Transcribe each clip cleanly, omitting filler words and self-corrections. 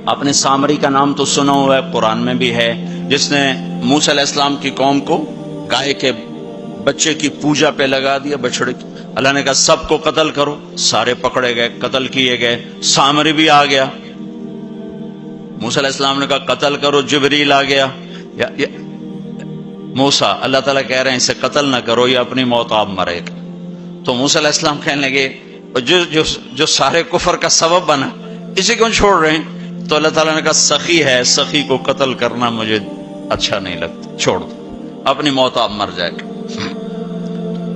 آپ نے سامری کا نام تو سنا ہوا ہے، قرآن میں بھی ہے، جس نے موسیٰ علیہ السلام کی قوم کو گائے کے بچے کی پوجا پہ لگا دیا، بچڑے کی۔ اللہ نے کہا سب کو قتل کرو، سارے پکڑے گئے، قتل کیے گئے، سامری بھی آ گیا۔ موسیٰ علیہ السلام نے کہا قتل کرو، جبریل آ گیا۔ موسیٰ، اللہ تعالیٰ کہہ رہے ہیں اسے قتل نہ کرو، یہ اپنی موت آپ مرے گا۔ تو موسیٰ علیہ السلام کہنے لگے جو سارے کفر کا سبب بنا، اسے کیوں چھوڑ رہے ہیں؟ تو اللہ تعالیٰ نے کہا سخی ہے، سخی کو قتل کرنا مجھے اچھا نہیں لگتا، چھوڑ دو، اپنی موت آپ مر جائے گا۔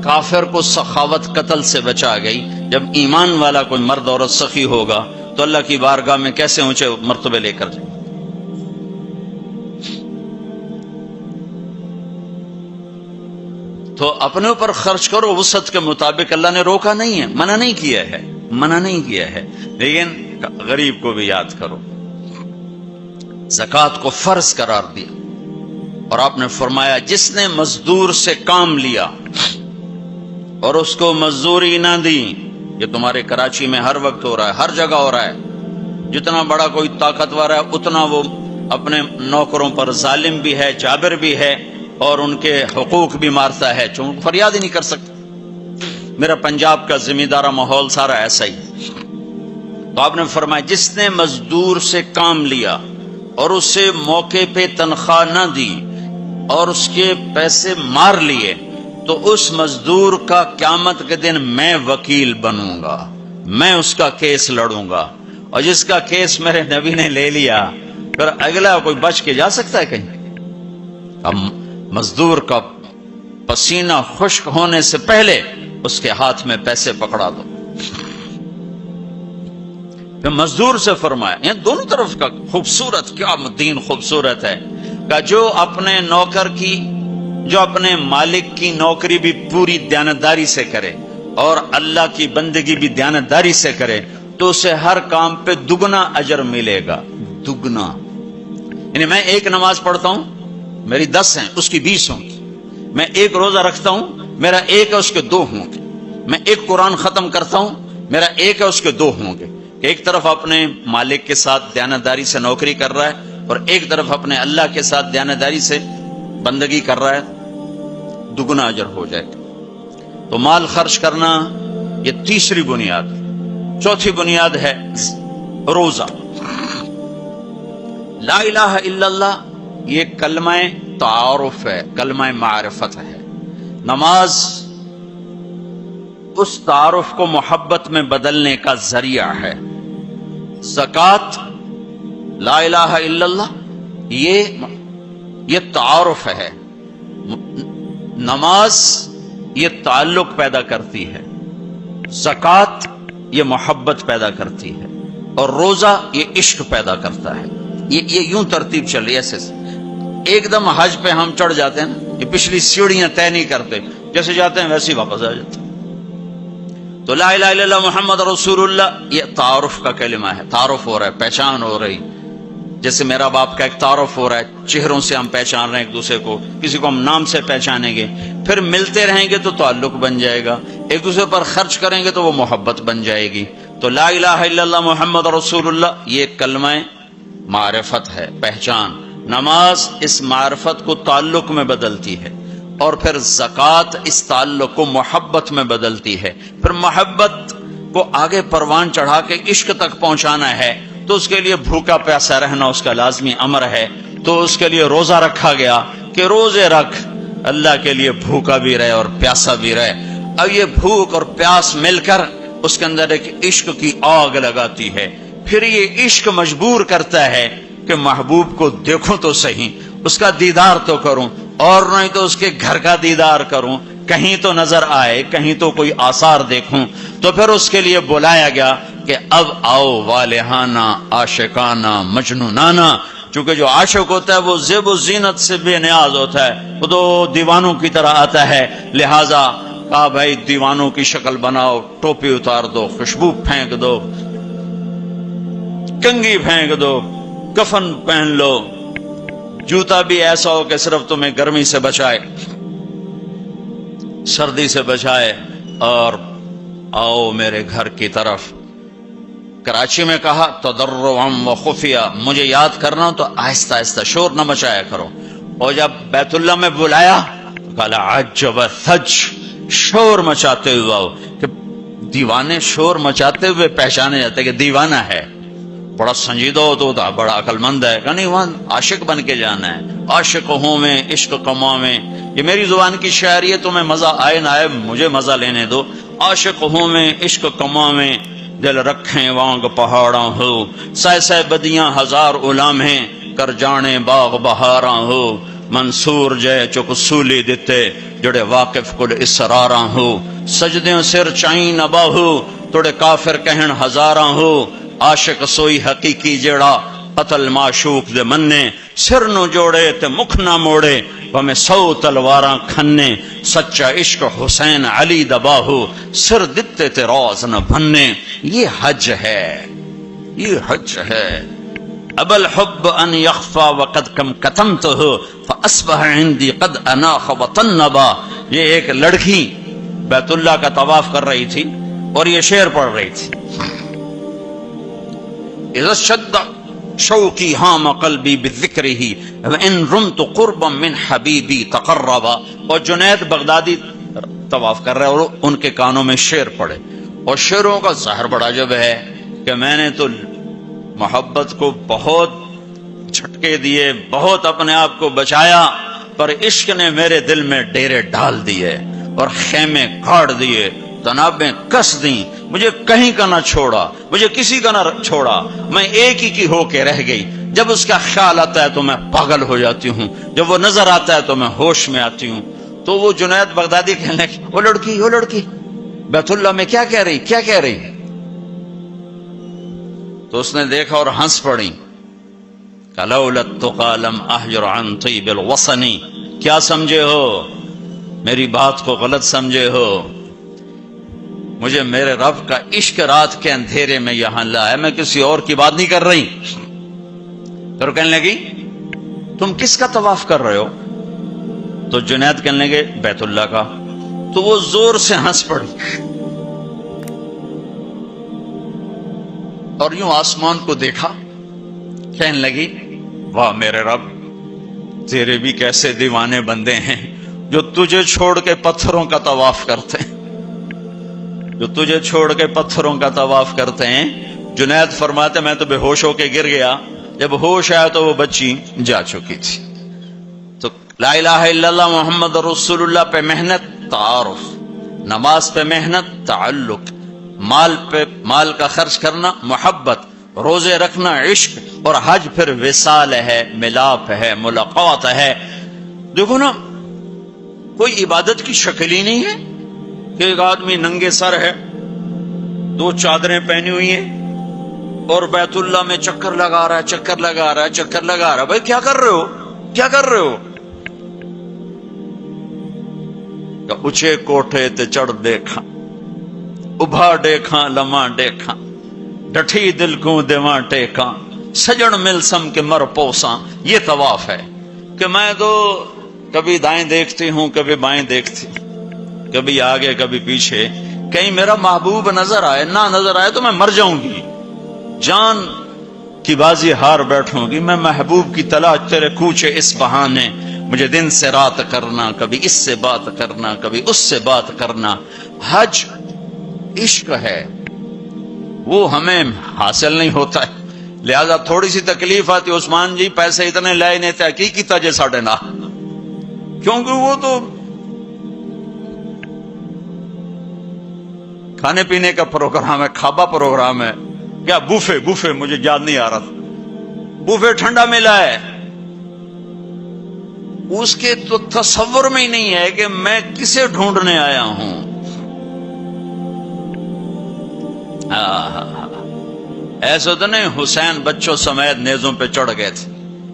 کافر کو سخاوت قتل سے بچا گئی۔ جب ایمان والا کوئی مرد عورت سخی ہوگا تو اللہ کی بارگاہ میں کیسے اونچے مرتبے لے کر جائے۔ تو اپنے اوپر خرچ کرو وسعت کے مطابق، اللہ نے روکا نہیں ہے، منع نہیں کیا ہے، منع نہیں کیا ہے، لیکن غریب کو بھی یاد کرو۔ زکوٰۃ کو فرض قرار دیا، اور آپ نے فرمایا جس نے مزدور سے کام لیا اور اس کو مزدوری نہ دی، یہ تمہارے کراچی میں ہر وقت ہو رہا ہے، ہر جگہ ہو رہا ہے، جتنا بڑا کوئی طاقتور ہے اتنا وہ اپنے نوکروں پر ظالم بھی ہے، جابر بھی ہے، اور ان کے حقوق بھی مارتا ہے، چونکہ فریاد ہی نہیں کر سکتا۔ میرا پنجاب کا زمیندارہ ماحول سارا ایسا ہی۔ تو آپ نے فرمایا جس نے مزدور سے کام لیا اور اسے موقع پہ تنخواہ نہ دی اور اس کے پیسے مار لیے، تو اس مزدور کا قیامت کے دن میں وکیل بنوں گا، میں اس کا کیس لڑوں گا، اور جس کا کیس میرے نبی نے لے لیا پھر اگلا کوئی بچ کے جا سکتا ہے کہیں؟ مزدور کا پسینہ خشک ہونے سے پہلے اس کے ہاتھ میں پیسے پکڑا دو۔ پھر مزدور سے فرمایا، یہ دونوں طرف کا خوبصورت، کیا دین خوبصورت ہے، کہ جو اپنے نوکر کی، جو اپنے مالک کی نوکری بھی پوری دیانتداری سے کرے اور اللہ کی بندگی بھی دیانتداری سے کرے تو اسے ہر کام پہ دگنا اجر ملے گا، دگنا۔ یعنی میں ایک نماز پڑھتا ہوں، میری 10 ہیں، اس کی 20 ہوں گی۔ میں ایک روزہ رکھتا ہوں، میرا 1 ہے، اس کے 2 ہوں گے۔ میں ایک قرآن ختم کرتا ہوں، میرا 1 ہے، اس کے 2 ہوں گے۔ کہ ایک طرف اپنے مالک کے ساتھ دیانتداری سے نوکری کر رہا ہے اور ایک طرف اپنے اللہ کے ساتھ دیانتداری سے بندگی کر رہا ہے، دگنا اجر ہو جائے گا۔ تو مال خرچ کرنا یہ تیسری بنیاد۔ چوتھی بنیاد ہے روزہ۔ لا الہ الا اللہ یہ کلمہ تعارف ہے، کلمہ معرفت ہے۔ نماز اس تعارف کو محبت میں بدلنے کا ذریعہ ہے۔ زکوٰۃ، لا الہ الا اللہ یہ تعارف ہے۔ نماز یہ تعلق پیدا کرتی ہے، زکوٰۃ یہ محبت پیدا کرتی ہے، اور روزہ یہ عشق پیدا کرتا ہے۔ یہ یوں ترتیب چل رہی ہے ایسے۔ ایک دم حج پہ ہم چڑھ جاتے ہیں نا، یہ پچھلی سیڑھیاں طے نہیں کرتے، جیسے جاتے ہیں ویسے ہی واپس آ جاتے ہیں۔ تو لا الہ الا اللہ محمد رسول اللہ یہ تعارف کا کلمہ ہے، تعارف ہو رہا ہے، پہچان ہو رہی۔ جیسے میرا باپ کا ایک تعارف ہو رہا ہے، چہروں سے ہم پہچان رہے ہیں ایک دوسرے کو، کسی کو ہم نام سے پہچانیں گے، پھر ملتے رہیں گے تو تعلق بن جائے گا، ایک دوسرے پر خرچ کریں گے تو وہ محبت بن جائے گی۔ تو لا الہ الا اللہ محمد رسول اللہ یہ کلمہ معرفت ہے، پہچان۔ نماز اس معرفت کو تعلق میں بدلتی ہے، اور پھر زکوٰۃ اس تعلق کو محبت میں بدلتی ہے۔ پھر محبت کو آگے پروان چڑھا کے عشق تک پہنچانا ہے تو اس کے لیے بھوکا پیاسا رہنا اس کا لازمی امر ہے۔ تو اس کے لیے روزہ رکھا گیا کہ روزے رکھ، اللہ کے لیے بھوکا بھی رہے اور پیاسا بھی رہے۔ اب یہ بھوک اور پیاس مل کر اس کے اندر ایک عشق کی آگ لگاتی ہے، پھر یہ عشق مجبور کرتا ہے کہ محبوب کو دیکھوں تو صحیح، اس کا دیدار تو کروں، اور نہیں تو اس کے گھر کا دیدار کروں، کہیں تو نظر آئے، کہیں تو کوئی آثار دیکھوں۔ تو پھر اس کے لیے بلایا گیا کہ اب آؤ والہانہ عاشقانہ مجنونانہ۔ چونکہ جو عاشق ہوتا ہے وہ زیب و زینت سے بے نیاز ہوتا ہے، وہ تو دیوانوں کی طرح آتا ہے، لہذا کہا بھائی دیوانوں کی شکل بناؤ، ٹوپی اتار دو، خوشبو پھینک دو، کنگھی پھینک دو، کفن پہن لو، جوتا بھی ایسا ہو کہ صرف تمہیں گرمی سے بچائے، سردی سے بچائے، اور آؤ میرے گھر کی طرف۔ کراچی میں کہا تضرعا و خفیہ، مجھے یاد کرنا تو آہستہ آہستہ، شور نہ مچایا کرو. اور جب بیت اللہ میں بلایا تو کہا عجب ثج، شور مچاتے ہوئے آؤ. کہ دیوانے شور مچاتے ہوئے پہچانے جاتے کہ دیوانہ ہے، بڑا سنجیدہ ہو تو بڑا عقل مند ہے. کہ نہیں، وہاں عاشق بن کے جانا ہے. عاشق ہوں میں عشق کما میں، یہ میری زبان کی شاعری ہے، تمہیں مزہ آئے نہ آئے مجھے مزہ لینے دو. عاشق ہوں میں عشق کما میں، دل رکھیں وانگ پہاڑاں ہو، سہ سہ بدیاں ہزار علامیں، کر جانے باغ بہاراں ہو. منصور جے چک سولی دیتے، جڑے واقف کل اسراراں ہو. سجدیں سر چائیں نہ باہو، توڑے کافر کہن ہزاراں ہو. عاشق سوئی حقیقی جیڑا قتل معشوق دے مننے، سر نو جوڑے تے مکھ نہ موڑے، ہمیں 100 تلواراں کھنے. سچا عشق حسین علی دباہو، سر دتے تے روز نہ بھنے. یہ حج ہے، یہ حج ہے. اب الحب ان یخفا وقد کم کتمتہ فاصبح عندی قد اناخ وطنبا. یہ ایک لڑکی بیت اللہ کا طواف کر رہی تھی اور یہ شعر پڑھ رہی تھی. اذا شد شوقی ہام قلبی بذکرہ وان رمت قربا من حبیبی تقربا. اور جنید بغدادی طواف کر رہے اور ان کے کانوں میں شعر پڑے. اور شعروں کا ظاہر بڑا عجب ہے کہ میں نے تو محبت کو بہت جھٹکے دیے، بہت اپنے آپ کو بچایا، پر عشق نے میرے دل میں ڈیرے ڈال دیے اور خیمے گاڑ دیے، تنابیں کس دیں. مجھے کہیں کا نہ چھوڑا، مجھے کسی کا نہ چھوڑا، میں ایک ہی کی ہو کے رہ گئی. جب اس کا خیال آتا ہے تو میں پاگل ہو جاتی ہوں، جب وہ نظر آتا ہے تو میں ہوش میں آتی ہوں. تو وہ جنید بغدادی کہنے لگے وہ لڑکی بیت اللہ میں کیا کہہ رہی. تو اس نے دیکھا اور ہنس پڑی. لولا التقى لم احجر عن طيب الوطن. کیا سمجھے ہو، میری بات کو غلط سمجھے ہو، مجھے میرے رب کا عشق رات کے اندھیرے میں یہاں لایا، میں کسی اور کی بات نہیں کر رہی. پھر کہنے لگی تم کس کا طواف کر رہے ہو؟ تو جنید کہنے لگے بیت اللہ کا. تو وہ زور سے ہنس پڑی اور یوں آسمان کو دیکھا، کہنے لگی واہ میرے رب، تیرے بھی کیسے دیوانے بندے ہیں جو تجھے چھوڑ کے پتھروں کا طواف کرتے ہیں، جو تجھے چھوڑ کے پتھروں کا طواف کرتے ہیں. جنید فرماتے میں تو بے ہوش ہو کے گر گیا، جب ہوش آیا تو وہ بچی جا چکی تھی. تو لا الہ الا اللہ محمد رسول اللہ پہ محنت تعارف، نماز پہ محنت تعلق، مال کا خرچ کرنا محبت، روزے رکھنا عشق، اور حج پھر وصال ہے، ملاپ ہے، ملاقات ہے. دیکھو نا، کوئی عبادت کی شکل ہی نہیں ہے کہ ایک آدمی ننگے سر ہے، 2 چادریں پہنی ہوئی ہیں اور بیت اللہ میں چکر لگا رہا ہے. بھائی کیا کر رہے ہو؟ کہ اچھے کوٹھے تے چڑھ دیکھا، ابھا دیکھا لمحہ دیکھا، ڈٹھی دل کو دیواں ٹیکاں، سجن ملسم کے مر پوساں. یہ طواف ہے کہ میں تو کبھی دائیں دیکھتی ہوں، کبھی بائیں دیکھتی، کبھی آگے کبھی پیچھے، کہیں میرا محبوب نظر آئے، نہ نظر آئے تو میں مر جاؤں گی، جان کی بازی ہار بیٹھوں گی. میں محبوب کی تلاش تیرے کوچے اس بہانے، مجھے دن سے رات کرنا، کبھی اس سے بات کرنا، کبھی اس سے بات کرنا. حج عشق ہے، وہ ہمیں حاصل نہیں ہوتا ہے، لہذا تھوڑی سی تکلیف آتی. عثمان جی پیسے اتنے لائے نہیں تھے کی کیتا جے ساڑھے نہ، کیونکہ وہ تو کھانے پینے کا پروگرام ہے، کھابا پروگرام ہے، کیا بوفے مجھے یاد نہیں آ رہا تھا، بوفے ٹھنڈا ملا ہے. اس کے تو تصور میں ہی نہیں ہے کہ میں کسے ڈھونڈنے آیا ہوں. ایسا تو نہیں حسین بچوں سمیت نیزوں پہ چڑھ گئے تھے،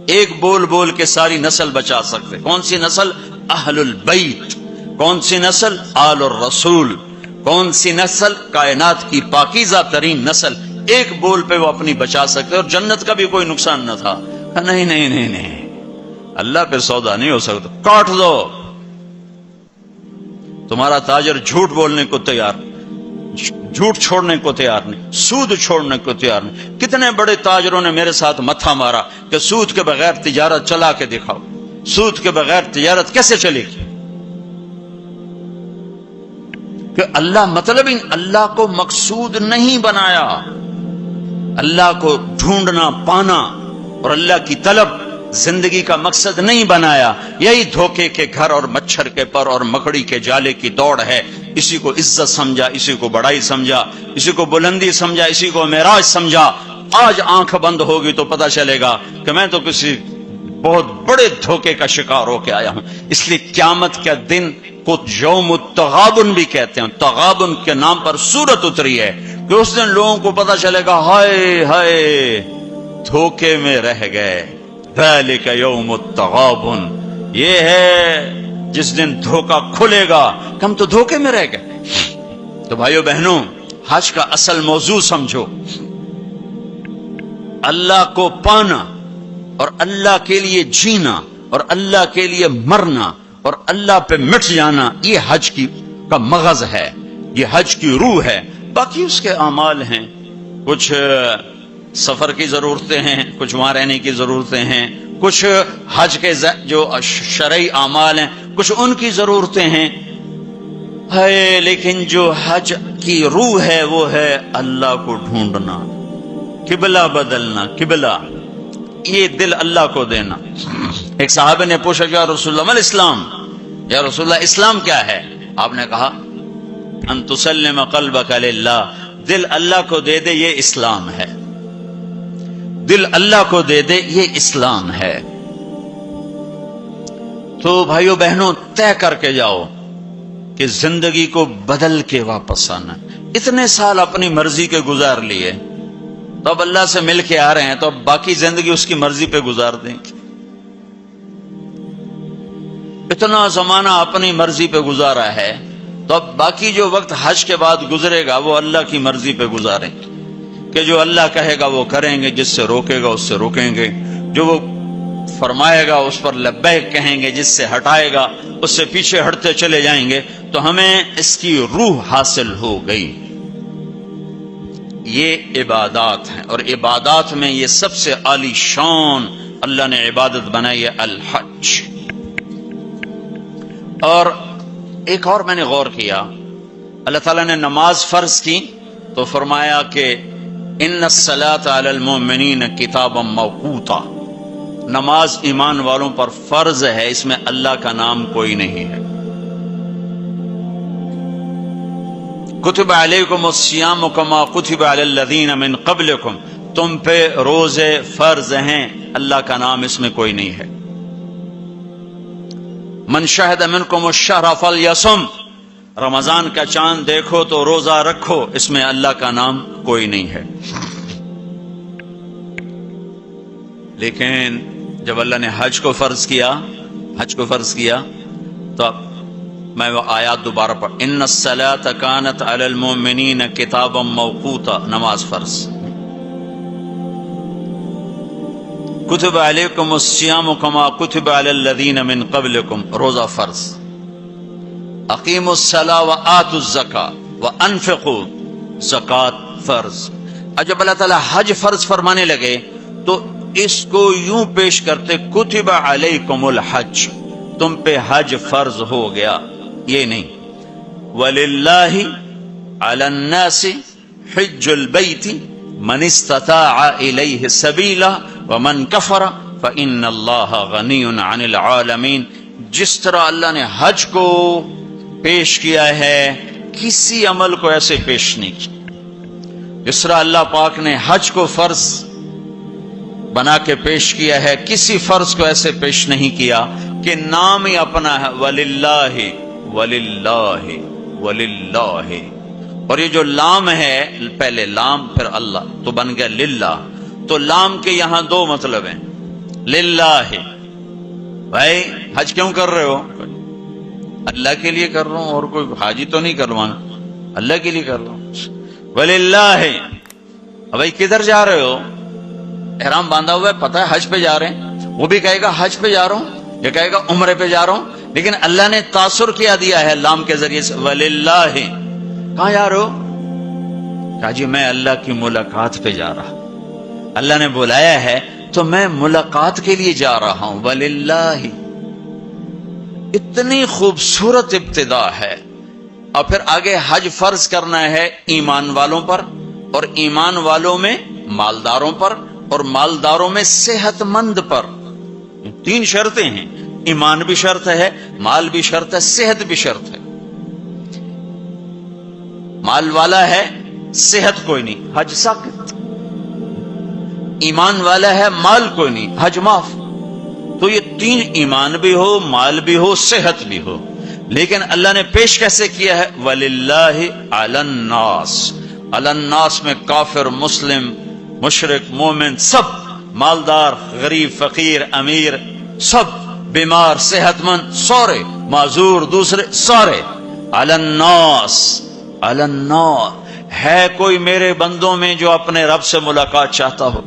ایک بول کے ساری نسل بچا سکتے. کون سی نسل؟ اہل البیت. کون سی نسل؟ آل الرسول. کون سی نسل؟ کائنات کی پاکیزہ ترین نسل. ایک بول پہ وہ اپنی بچا سکتے، اور جنت کا بھی کوئی نقصان نہ تھا. نہیں، اللہ پہ سودا نہیں ہو سکتا، کاٹ دو. تمہارا تاجر جھوٹ بولنے کو تیار، جھوٹ چھوڑنے کو تیار نہیں، سود چھوڑنے کو تیار نہیں۔ کتنے بڑے تاجروں نے میرے ساتھ متھا مارا کہ سود کے بغیر تجارت چلا کے دکھاؤ، سود کے بغیر تجارت کیسے چلے گی؟ کہ اللہ مطلب ہی اللہ کو مقصود نہیں بنایا، اللہ کو ڈھونڈنا پانا اور اللہ کی طلب زندگی کا مقصد نہیں بنایا۔ یہی دھوکے کے گھر اور مچھر کے پر اور مکڑی کے جالے کی دوڑ ہے۔ اسی کو عزت سمجھا، اسی کو بڑائی سمجھا، اسی کو بلندی سمجھا، اسی کو معراج سمجھا۔ آج آنکھ بند ہوگی تو پتہ چلے گا کہ میں تو کسی بہت بڑے دھوکے کا شکار ہو کے آیا ہوں۔ اس لیے قیامت کا دن کو یوم التغابن بھی کہتے ہیں، تغابن کے نام پر سورت اتری ہے کہ اس دن لوگوں کو پتہ چلے گا ہائے ہائے دھوکے میں رہ گئے۔ ذالک یوم التغابن، یہ ہے جس دن دھوکا کھلے گا کہ ہم تو دھوکے میں رہ گئے۔ تو بھائیو بہنوں، حج کا اصل موضوع سمجھو، اللہ کو پانا اور اللہ کے لیے جینا اور اللہ کے لیے مرنا اور اللہ پہ مٹ جانا، یہ حج کا مغز ہے، یہ حج کی روح ہے۔ باقی اس کے اعمال ہیں، کچھ سفر کی ضرورتیں ہیں، کچھ وہاں رہنے کی ضرورتیں ہیں، کچھ حج کے جو شرعی اعمال ہیں کچھ ان کی ضرورتیں ہیں، ہے لیکن جو حج کی روح ہے وہ ہے اللہ کو ڈھونڈنا، قبلہ بدلنا، قبلہ یہ دل اللہ کو دینا۔ ایک صحابہ نے پوچھا یا رسول اللہ الاسلام، یا رسول اللہ اسلام کیا ہے؟ آپ نے کہا ان تسلم قلبک للہ، دل اللہ کو دے دے، یہ اسلام ہے۔ دل اللہ کو دے دے، یہ اسلام ہے۔ تو بھائیو بہنوں، طے کر کے جاؤ کہ زندگی کو بدل کے واپس آنا۔ اتنے سال اپنی مرضی کے گزار لیے، تو اب اللہ سے مل کے آ رہے ہیں، تو اب باقی زندگی اس کی مرضی پہ گزار دیں۔ اتنا زمانہ اپنی مرضی پہ گزارا ہے، تو اب باقی جو وقت حج کے بعد گزرے گا وہ اللہ کی مرضی پہ گزاریں کہ جو اللہ کہے گا وہ کریں گے، جس سے روکے گا اس سے روکیں گے، جو وہ فرمائے گا اس پر لبیک کہیں گے، جس سے ہٹائے گا اس سے پیچھے ہٹتے چلے جائیں گے۔ تو ہمیں اس کی روح حاصل ہو گئی۔ یہ عبادات ہیں، اور عبادات میں یہ سب سے عالی شان اللہ نے عبادت بنائی ہے الحج۔ اور ایک اور میں نے غور کیا، اللہ تعالیٰ نے نماز فرض کی تو فرمایا کہ ان الصلاۃ علی المؤمنین کتابا موقوتا، نماز ایمان والوں پر فرض ہے، اس میں اللہ کا نام کوئی نہیں ہے۔ کتب علیکم الصیام کما کتب علی الذین من قبلکم، تم پہ روزے فرض ہیں، اللہ کا نام اس میں کوئی نہیں ہے۔ من شہد منکم الشہر فلیصم، رمضان کا چاند دیکھو تو روزہ رکھو، اس میں اللہ کا نام کوئی نہیں ہے۔ لیکن جب اللہ نے حج کو فرض کیا تو اب میں وہ آیات دوبارہ پڑھ، ان الصلاۃ کانت علی المؤمنین کتابا موقوتا، نماز فرض۔ کتب علیکم الصیام کما کتب علی الذین من قبلکم، روزہ فرض۔ اقیموا الصلاۃ وآتوا الزکاۃ وانفقوا، زکوٰۃ فرض۔ اور جب اللہ تعالیٰ حج فرض فرمانے لگے تو اس کو یوں پیش کرتے، کتب علیکم الحج، تم پہ حج فرض ہو گیا، یہ نہیں۔ وللہ علی الناس حج البیت من استطاع الیہ سبیلا ومن کفر فإن اللہ غنی عن العالمین۔ جس طرح اللہ نے حج کو پیش کیا ہے، کسی عمل کو ایسے پیش نہیں کیا۔ جس طرح اللہ پاک نے حج کو فرض بنا کے پیش کیا ہے، کسی فرض کو ایسے پیش نہیں کیا کہ نام ہی اپنا ہے، وللہ وللہ وللہ۔ اور یہ جو لام ہے، پہلے لام پھر اللہ، تو بن گیا للہ۔ تو لام کے یہاں دو مطلب ہیں، للہ، بھائی حج کیوں کر رہے ہو؟ اللہ کے لیے کر رہا ہوں، اور کوئی حاجی تو نہیں کروانا، اللہ کے لیے کر رہا ہوں۔ وللہ، بھائی کدھر جا رہے ہو؟ احرام باندھا ہوا ہے، پتہ ہے حج پہ جا رہے ہیں، وہ بھی کہے گا حج پہ جا رہا ہوں، یہ کہے گا عمرے پہ جا رہا ہوں، لیکن اللہ نے تاثر کیا دیا ہے لام کے ذریعے سے، وللہ۔ کہاں جا رہے ہو؟ کہا جی میں اللہ کی ملاقات پہ جا رہا، اللہ نے بلایا ہے تو میں ملاقات کے لیے جا رہا ہوں. وللہ، اتنی خوبصورت ابتدا ہے. اور پھر آگے حج فرض کرنا ہے ایمان والوں پر، اور ایمان والوں میں مالداروں پر، اور مالداروں میں صحت مند پر. 3 شرطیں ہیں، ایمان بھی شرط ہے، مال بھی شرط ہے، صحت بھی شرط ہے. مال والا ہے، صحت کوئی نہیں، حج ساقط. ایمان والا ہے، مال کوئی نہیں، حج معاف. تو یہ 3، ایمان بھی ہو، مال بھی ہو، صحت بھی ہو. لیکن اللہ نے پیش کیسے کیا ہے؟ وَلِلَّهِ عَلَى النَّاسِ. عَلَى النَّاسِ میں کافر، مسلم، مشرک، مومن، سب، مالدار، غریب، فقیر، امیر، سب، بیمار، صحت مند، سارے، معذور، دوسرے، سارے. عَلَى النَّاسِ. عَلَى النَّاسِ. ہے کوئی میرے بندوں میں جو اپنے رب سے ملاقات چاہتا ہو؟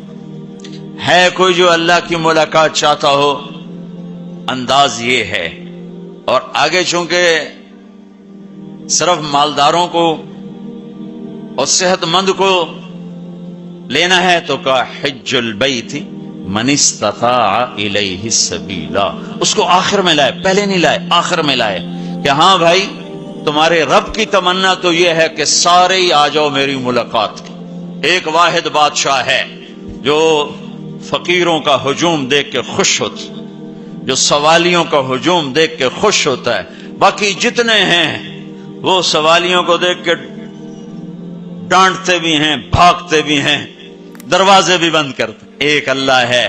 ہے کوئی جو اللہ کی ملاقات چاہتا ہو؟ انداز یہ ہے. اور آگے چونکہ صرف مالداروں کو اور صحت مند کو لینا ہے تو کہا حج البیت من استطاع الیہ السبیلا. اس کو آخر میں لائے، پہلے نہیں لائے، آخر میں لائے کہ ہاں بھائی تمہارے رب کی تمنا تو یہ ہے کہ سارے ہی آ جاؤ میری ملاقات کی. ایک واحد بادشاہ ہے جو فقیروں کا ہجوم دیکھ کے خوش ہوتا، جو سوالیوں کا ہجوم دیکھ کے خوش ہوتا ہے. باقی جتنے ہیں وہ سوالیوں کو دیکھ کے ڈانٹتے بھی ہیں، بھاگتے بھی ہیں، دروازے بھی بند کرتے. ایک اللہ ہے،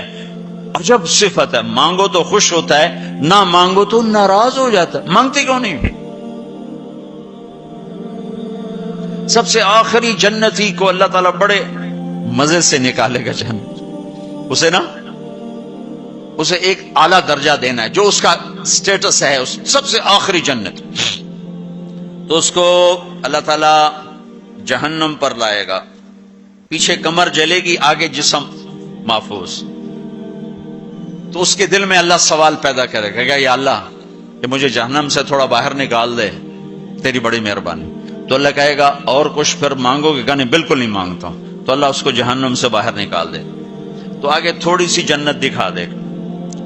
عجب صفت ہے، مانگو تو خوش ہوتا ہے، نہ مانگو تو ناراض ہو جاتا ہے. مانگتے کیوں نہیں؟ سب سے آخری جنتی کو اللہ تعالیٰ بڑے مزے سے نکالے گا جنت. اسے ایک اعلیٰ درجہ دینا ہے جو اس کا سٹیٹس ہے، اس سب سے آخری جنت. تو اس کو اللہ تعالیٰ جہنم پر لائے گا، پیچھے کمر جلے گی، آگے جسم محفوظ. تو اس کے دل میں اللہ سوال پیدا کرے گا، یا اللہ کہ مجھے جہنم سے تھوڑا باہر نکال دے، تیری بڑی مہربانی. تو اللہ کہے گا اور کچھ پھر مانگو گے؟ کہ نہیں، بالکل نہیں مانگتا ہوں. تو اللہ اس کو جہنم سے باہر نکال دے. تو آگے تھوڑی سی جنت دکھا دے.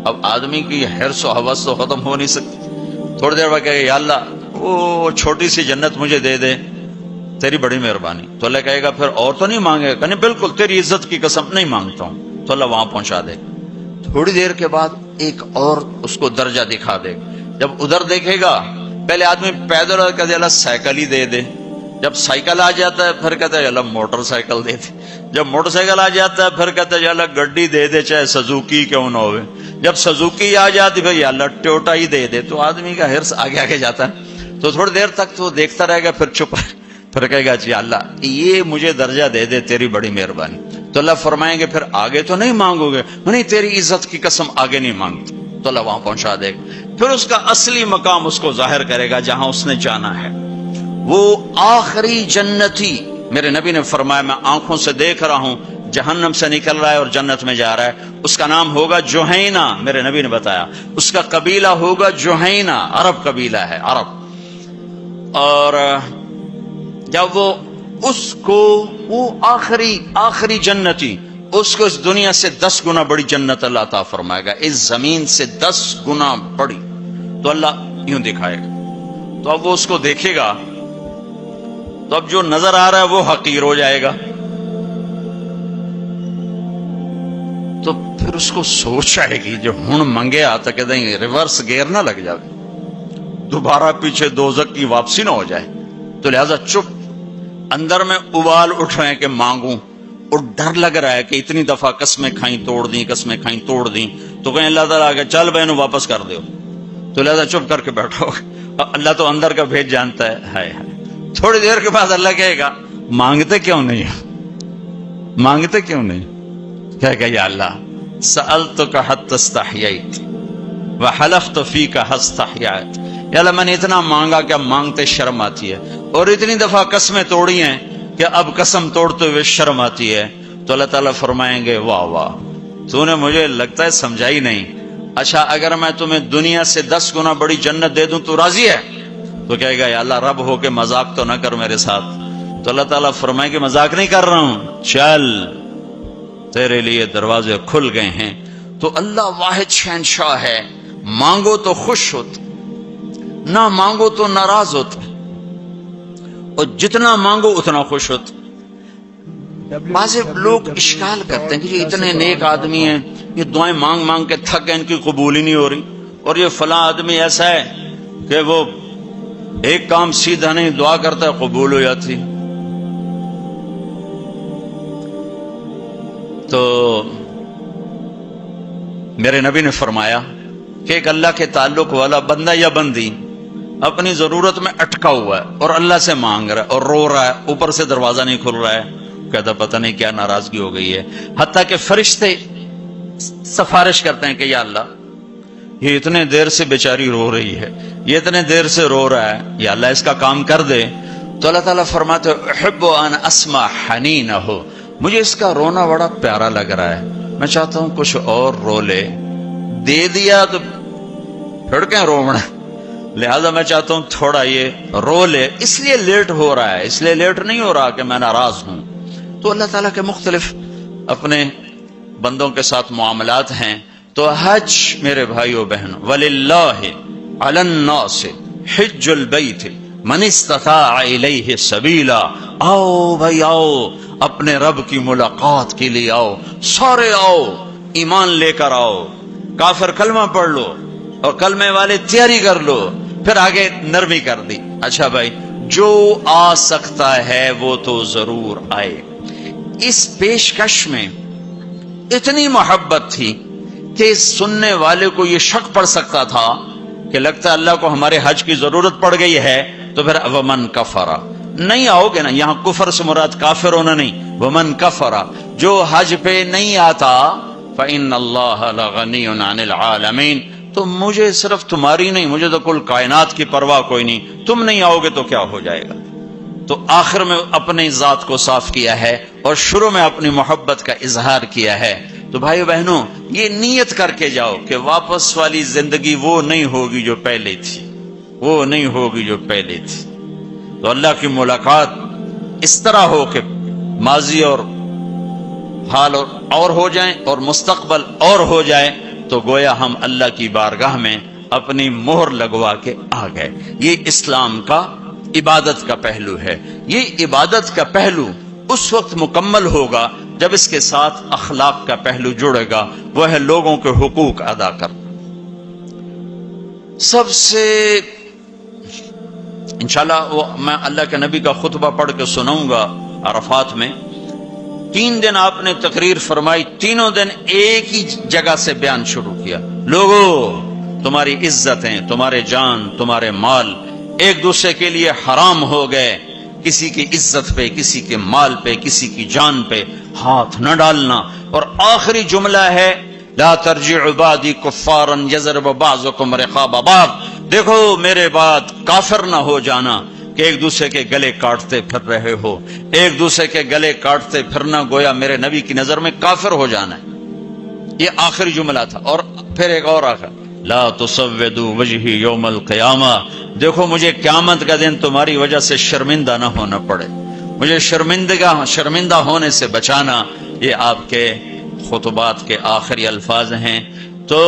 اب آدمی کی حرص و حوث تو ختم ہو نہیں سکتی. تھوڑی دیر بعد کہے گا یا اللہ وہ چھوٹی سی جنت مجھے دے دے، تیری بڑی مہربانی. تو اللہ کہے گا پھر اور تو نہیں مانگے گا؟ کہ نہیں، بالکل تیری عزت کی قسم نہیں مانگتا ہوں. تو اللہ وہاں پہنچا دے. تھوڑی دیر کے بعد ایک اور اس کو درجہ دکھا دے. جب ادھر دیکھے گا، پہلے آدمی پیدل کہتے اللہ سائیکل ہی دے دے. جب سائیکل آ جاتا ہے پھر کہتا ہے اللہ موٹر سائیکل دے دے. جب موٹر سائیکل آ جاتا ہے پھر کہتا ہے اللہ گڈی دے دے، چاہے سزوکی کیوں نہ ہوئے. جب سزوکی آ جاتی پھر اللہ ٹوٹا ہی دے دے. تو آدمی کا حرص آگے آگے جاتا ہے. تو تھوڑی دیر تک تو دیکھتا رہے گا، پھر چپ، پھر کہے گا جی اللہ یہ مجھے درجہ دے دے، تیری بڑی مہربانی. تو اللہ فرمائیں گے پھر آگے تو نہیں مانگو گے؟ نہیں، تیری عزت کی قسم آگے نہیں مانگتی. تو اللہ وہاں پہنچا دے گا. پھر اس کا اصلی مقام اس کو ظاہر کرے گا جہاں اس نے جانا ہے. وہ آخری جنتی، میرے نبی نے فرمایا میں آنکھوں سے دیکھ رہا ہوں، جہنم سے نکل رہا ہے اور جنت میں جا رہا ہے. اس کا نام ہوگا جوہینہ. میرے نبی نے بتایا اس کا قبیلہ ہوگا جوہینہ، عرب قبیلہ ہے، عرب. اور جب وہ اس کو، وہ آخری جنتی، اس کو اس دنیا سے 10 گنا بڑی جنت اللہ عطا فرمائے گا، اس زمین سے 10 گنا بڑی. تو اللہ یوں دکھائے گا. تو اب وہ اس کو دیکھے گا تو اب جو نظر آ رہا ہے وہ حقیر ہو جائے گا. تو پھر اس کو سوچ آئے گی جو ہن منگے آتا کہ دیں ریورس گیئر نہ لگ جائے، دوبارہ پیچھے دوزخ کی واپسی نہ ہو جائے. تو لہذا چپ، اندر میں ابال اٹھ رہے ہیں کہ مانگوں، اور ڈر لگ رہا ہے کہ اتنی دفعہ قسمیں کھائیں توڑ دیں، قسمیں کھائیں توڑ دیں. تو کہیں اللہ تعالیٰ آگے چل بہنوں واپس کر دو. تو لہذا چپ کر کے بیٹھو. اللہ تو اندر کا بھید جانتا ہے. ہائے ہائے. تھوڑی دیر کے بعد اللہ کہے گا مانگتے کیوں نہیں، مانگتے کیوں نہیں؟ کہے گا یا اللہ سألتک حتی استحییت وحلفت فیک حتی استحییت. یا اللہ میں نے اتنا مانگا کہ اب مانگتے شرم آتی ہے، اور اتنی دفعہ قسمیں توڑی ہیں کہ اب قسم توڑتے ہوئے شرم آتی ہے. تو اللہ تعالیٰ فرمائیں گے واہ واہ، تو نے مجھے لگتا ہے سمجھائی نہیں. اچھا اگر میں تمہیں دنیا سے 10 گنا بڑی جنت دے دوں تو راضی ہے؟ تو کہے گا یا اللہ رب ہو کے مذاق تو نہ کر میرے ساتھ. تو اللہ تعالیٰ فرمائے کہ مذاق نہیں کر رہا ہوں، چل تیرے لیے دروازے کھل گئے ہیں۔ تو اللہ واحد شہنشاہ ہے، مانگو تو خوش ہوتا، نہ مانگو تو ناراض ہوتا، اور جتنا مانگو اتنا خوش ہوتا۔ بعض لوگ اشکال کرتے ہیں کہ یہ اتنے نیک آدمی ہیں، یہ دعائیں مانگ مانگ کے تھک گئے، ان کی قبول ہی نہیں ہو رہی، اور یہ فلاں آدمی ایسا ہے کہ وہ ایک کام سیدھا نہیں، دعا کرتا ہے قبول ہو جاتی۔ تو میرے نبی نے فرمایا کہ ایک اللہ کے تعلق والا بندہ یا بندی اپنی ضرورت میں اٹکا ہوا ہے اور اللہ سے مانگ رہا ہے اور رو رہا ہے، اوپر سے دروازہ نہیں کھل رہا ہے، کہتا پتہ نہیں کیا ناراضگی ہو گئی ہے، حتیٰ کہ فرشتے سفارش کرتے ہیں کہ یا اللہ یہ اتنے دیر سے بیچاری رو رہی ہے، یہ اتنے دیر سے رو رہا ہے، یا اللہ اس کا کام کر دے۔ تو اللہ تعالیٰ فرماتے احب ان اسمع حنینہ، مجھے اس کا رونا بڑا پیارا لگ رہا ہے، میں چاہتا ہوں کچھ اور رو لے، دے دیا تو پھر کہیں رونا، لہذا میں چاہتا ہوں تھوڑا یہ رو لے، اس لیے لیٹ ہو رہا ہے، اس لیے لیٹ نہیں ہو رہا کہ میں ناراض ہوں۔ تو اللہ تعالیٰ کے مختلف اپنے بندوں کے ساتھ معاملات ہیں۔ تو حج میرے بھائیو بہنوں، وَلِلَّهِ عَلَى النَّاسِ حِجُّ الْبَيْتِ مَنِ اسْتَطَاعَ إِلَيْهِ سَبِيلًا، آؤ بھائی آؤ، اپنے رب کی ملاقات کے لیے آؤ، سارے آؤ، ایمان لے کر آؤ، کافر کلمہ پڑھ لو اور کلمے والے تیاری کر لو، پھر آگے نرمی کر دی، اچھا بھائی جو آ سکتا ہے وہ تو ضرور آئے۔ اس پیشکش میں اتنی محبت تھی کہ سننے والے کو یہ شک پڑ سکتا تھا کہ لگتا ہے اللہ کو ہمارے حج کی ضرورت پڑ گئی ہے، تو پھر ومن کفر، نہیں آؤ گے نا، یہاں کفر سے مراد کافر ہونا نہیں، ومن کفر، جو حج پہ نہیں آتا فإن اللہ لغنی عن العالمین، تو مجھے صرف تمہاری نہیں، مجھے تو کل کائنات کی پرواہ کوئی نہیں، تم نہیں آؤ گے تو کیا ہو جائے گا۔ تو آخر میں اپنی ذات کو صاف کیا ہے اور شروع میں اپنی محبت کا اظہار کیا ہے۔ تو بھائیو بہنوں، یہ نیت کر کے جاؤ کہ واپس والی زندگی وہ نہیں ہوگی جو پہلے تھی، وہ نہیں ہوگی جو پہلے تھی۔ تو اللہ کی ملاقات اس طرح ہو کہ ماضی اور حال اور ہو جائیں اور مستقبل اور ہو جائے، تو گویا ہم اللہ کی بارگاہ میں اپنی مہر لگوا کے آ گئے۔ یہ اسلام کا عبادت کا پہلو ہے۔ یہ عبادت کا پہلو اس وقت مکمل ہوگا جب اس کے ساتھ اخلاق کا پہلو جڑے گا، وہ ہے لوگوں کے حقوق ادا کرنا۔ سب سے انشاءاللہ میں اللہ کے نبی کا خطبہ پڑھ کے سناؤں گا عرفات میں۔ 3 دن آپ نے تقریر فرمائی، تینوں دن ایک ہی جگہ سے بیان شروع کیا، لوگو تمہاری عزتیں، تمہارے جان، تمہارے مال ایک دوسرے کے لیے حرام ہو گئے، کسی کی عزت پہ، کسی کے مال پہ، کسی کی جان پہ ہاتھ نہ ڈالنا۔ اور آخری جملہ ہے لا ترجعوا بعدی کفارا یضرب بعضکم رقاب بعض، دیکھو میرے بعد کافر نہ ہو جانا کہ ایک دوسرے کے گلے کاٹتے پھر رہے ہو، ایک دوسرے کے گلے کاٹتے پھرنا گویا میرے نبی کی نظر میں کافر ہو جانا ہے۔ یہ آخری جملہ تھا۔ اور پھر ایک اور آخر لا تسودوا وجہی یوم القیامہ، دیکھو مجھے قیامت کا دن تمہاری وجہ سے شرمندہ نہ ہونا پڑے، مجھے شرمندہ ہونے سے بچانا۔ یہ آپ کے خطبات کے آخری الفاظ ہیں۔ تو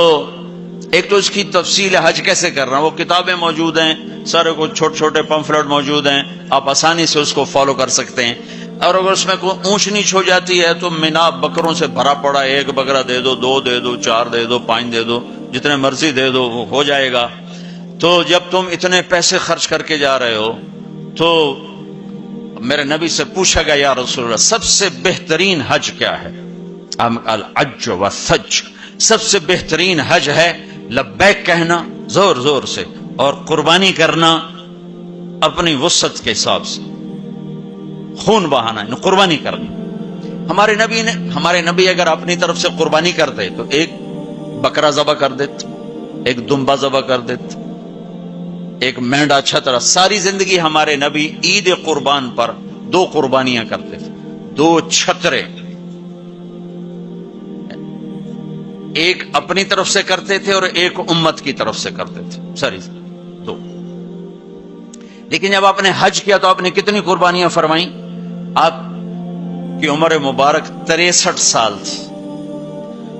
ایک تو اس کی تفصیل حج کیسے کرنا، وہ کتابیں موجود ہیں، سارے کو چھوٹے چھوٹے پمفلٹ موجود ہیں، آپ آسانی سے اس کو فالو کر سکتے ہیں۔ اور اگر اس میں کوئی اونچ نیچ ہو جاتی ہے تو مینا بکروں سے بھرا پڑا، 1 بکرا دے دو، 2 دے دو، 4 دے دو، 5 دے دو، جتنے مرضی دے دو، وہ ہو جائے گا۔ تو جب تم اتنے پیسے خرچ کر کے جا رہے ہو تو میرے نبی سے پوچھا گیا یا رسول اللہ سب سے بہترین حج کیا ہے؟ الحج والثج، سب سے بہترین حج ہے لبیک کہنا زور زور سے اور قربانی کرنا اپنی وسعت کے حساب سے، خون بہانا، قربانی کرنا۔ ہمارے نبی اگر اپنی طرف سے قربانی کرتے تو 1 بکرا ذبح کر دیتے، 1 دمبا ذبح کر دیتے، 1 مینڈا چھترا۔ ساری زندگی ہمارے نبی عید قربان پر 2 قربانیاں کرتے تھے، 2 چھترے، 1 اپنی طرف سے کرتے تھے اور 1 امت کی طرف سے کرتے تھے، ساری 2۔ لیکن جب آپ نے حج کیا تو آپ نے کتنی قربانیاں فرمائیں؟ آپ کی عمر مبارک 63 سال تھی،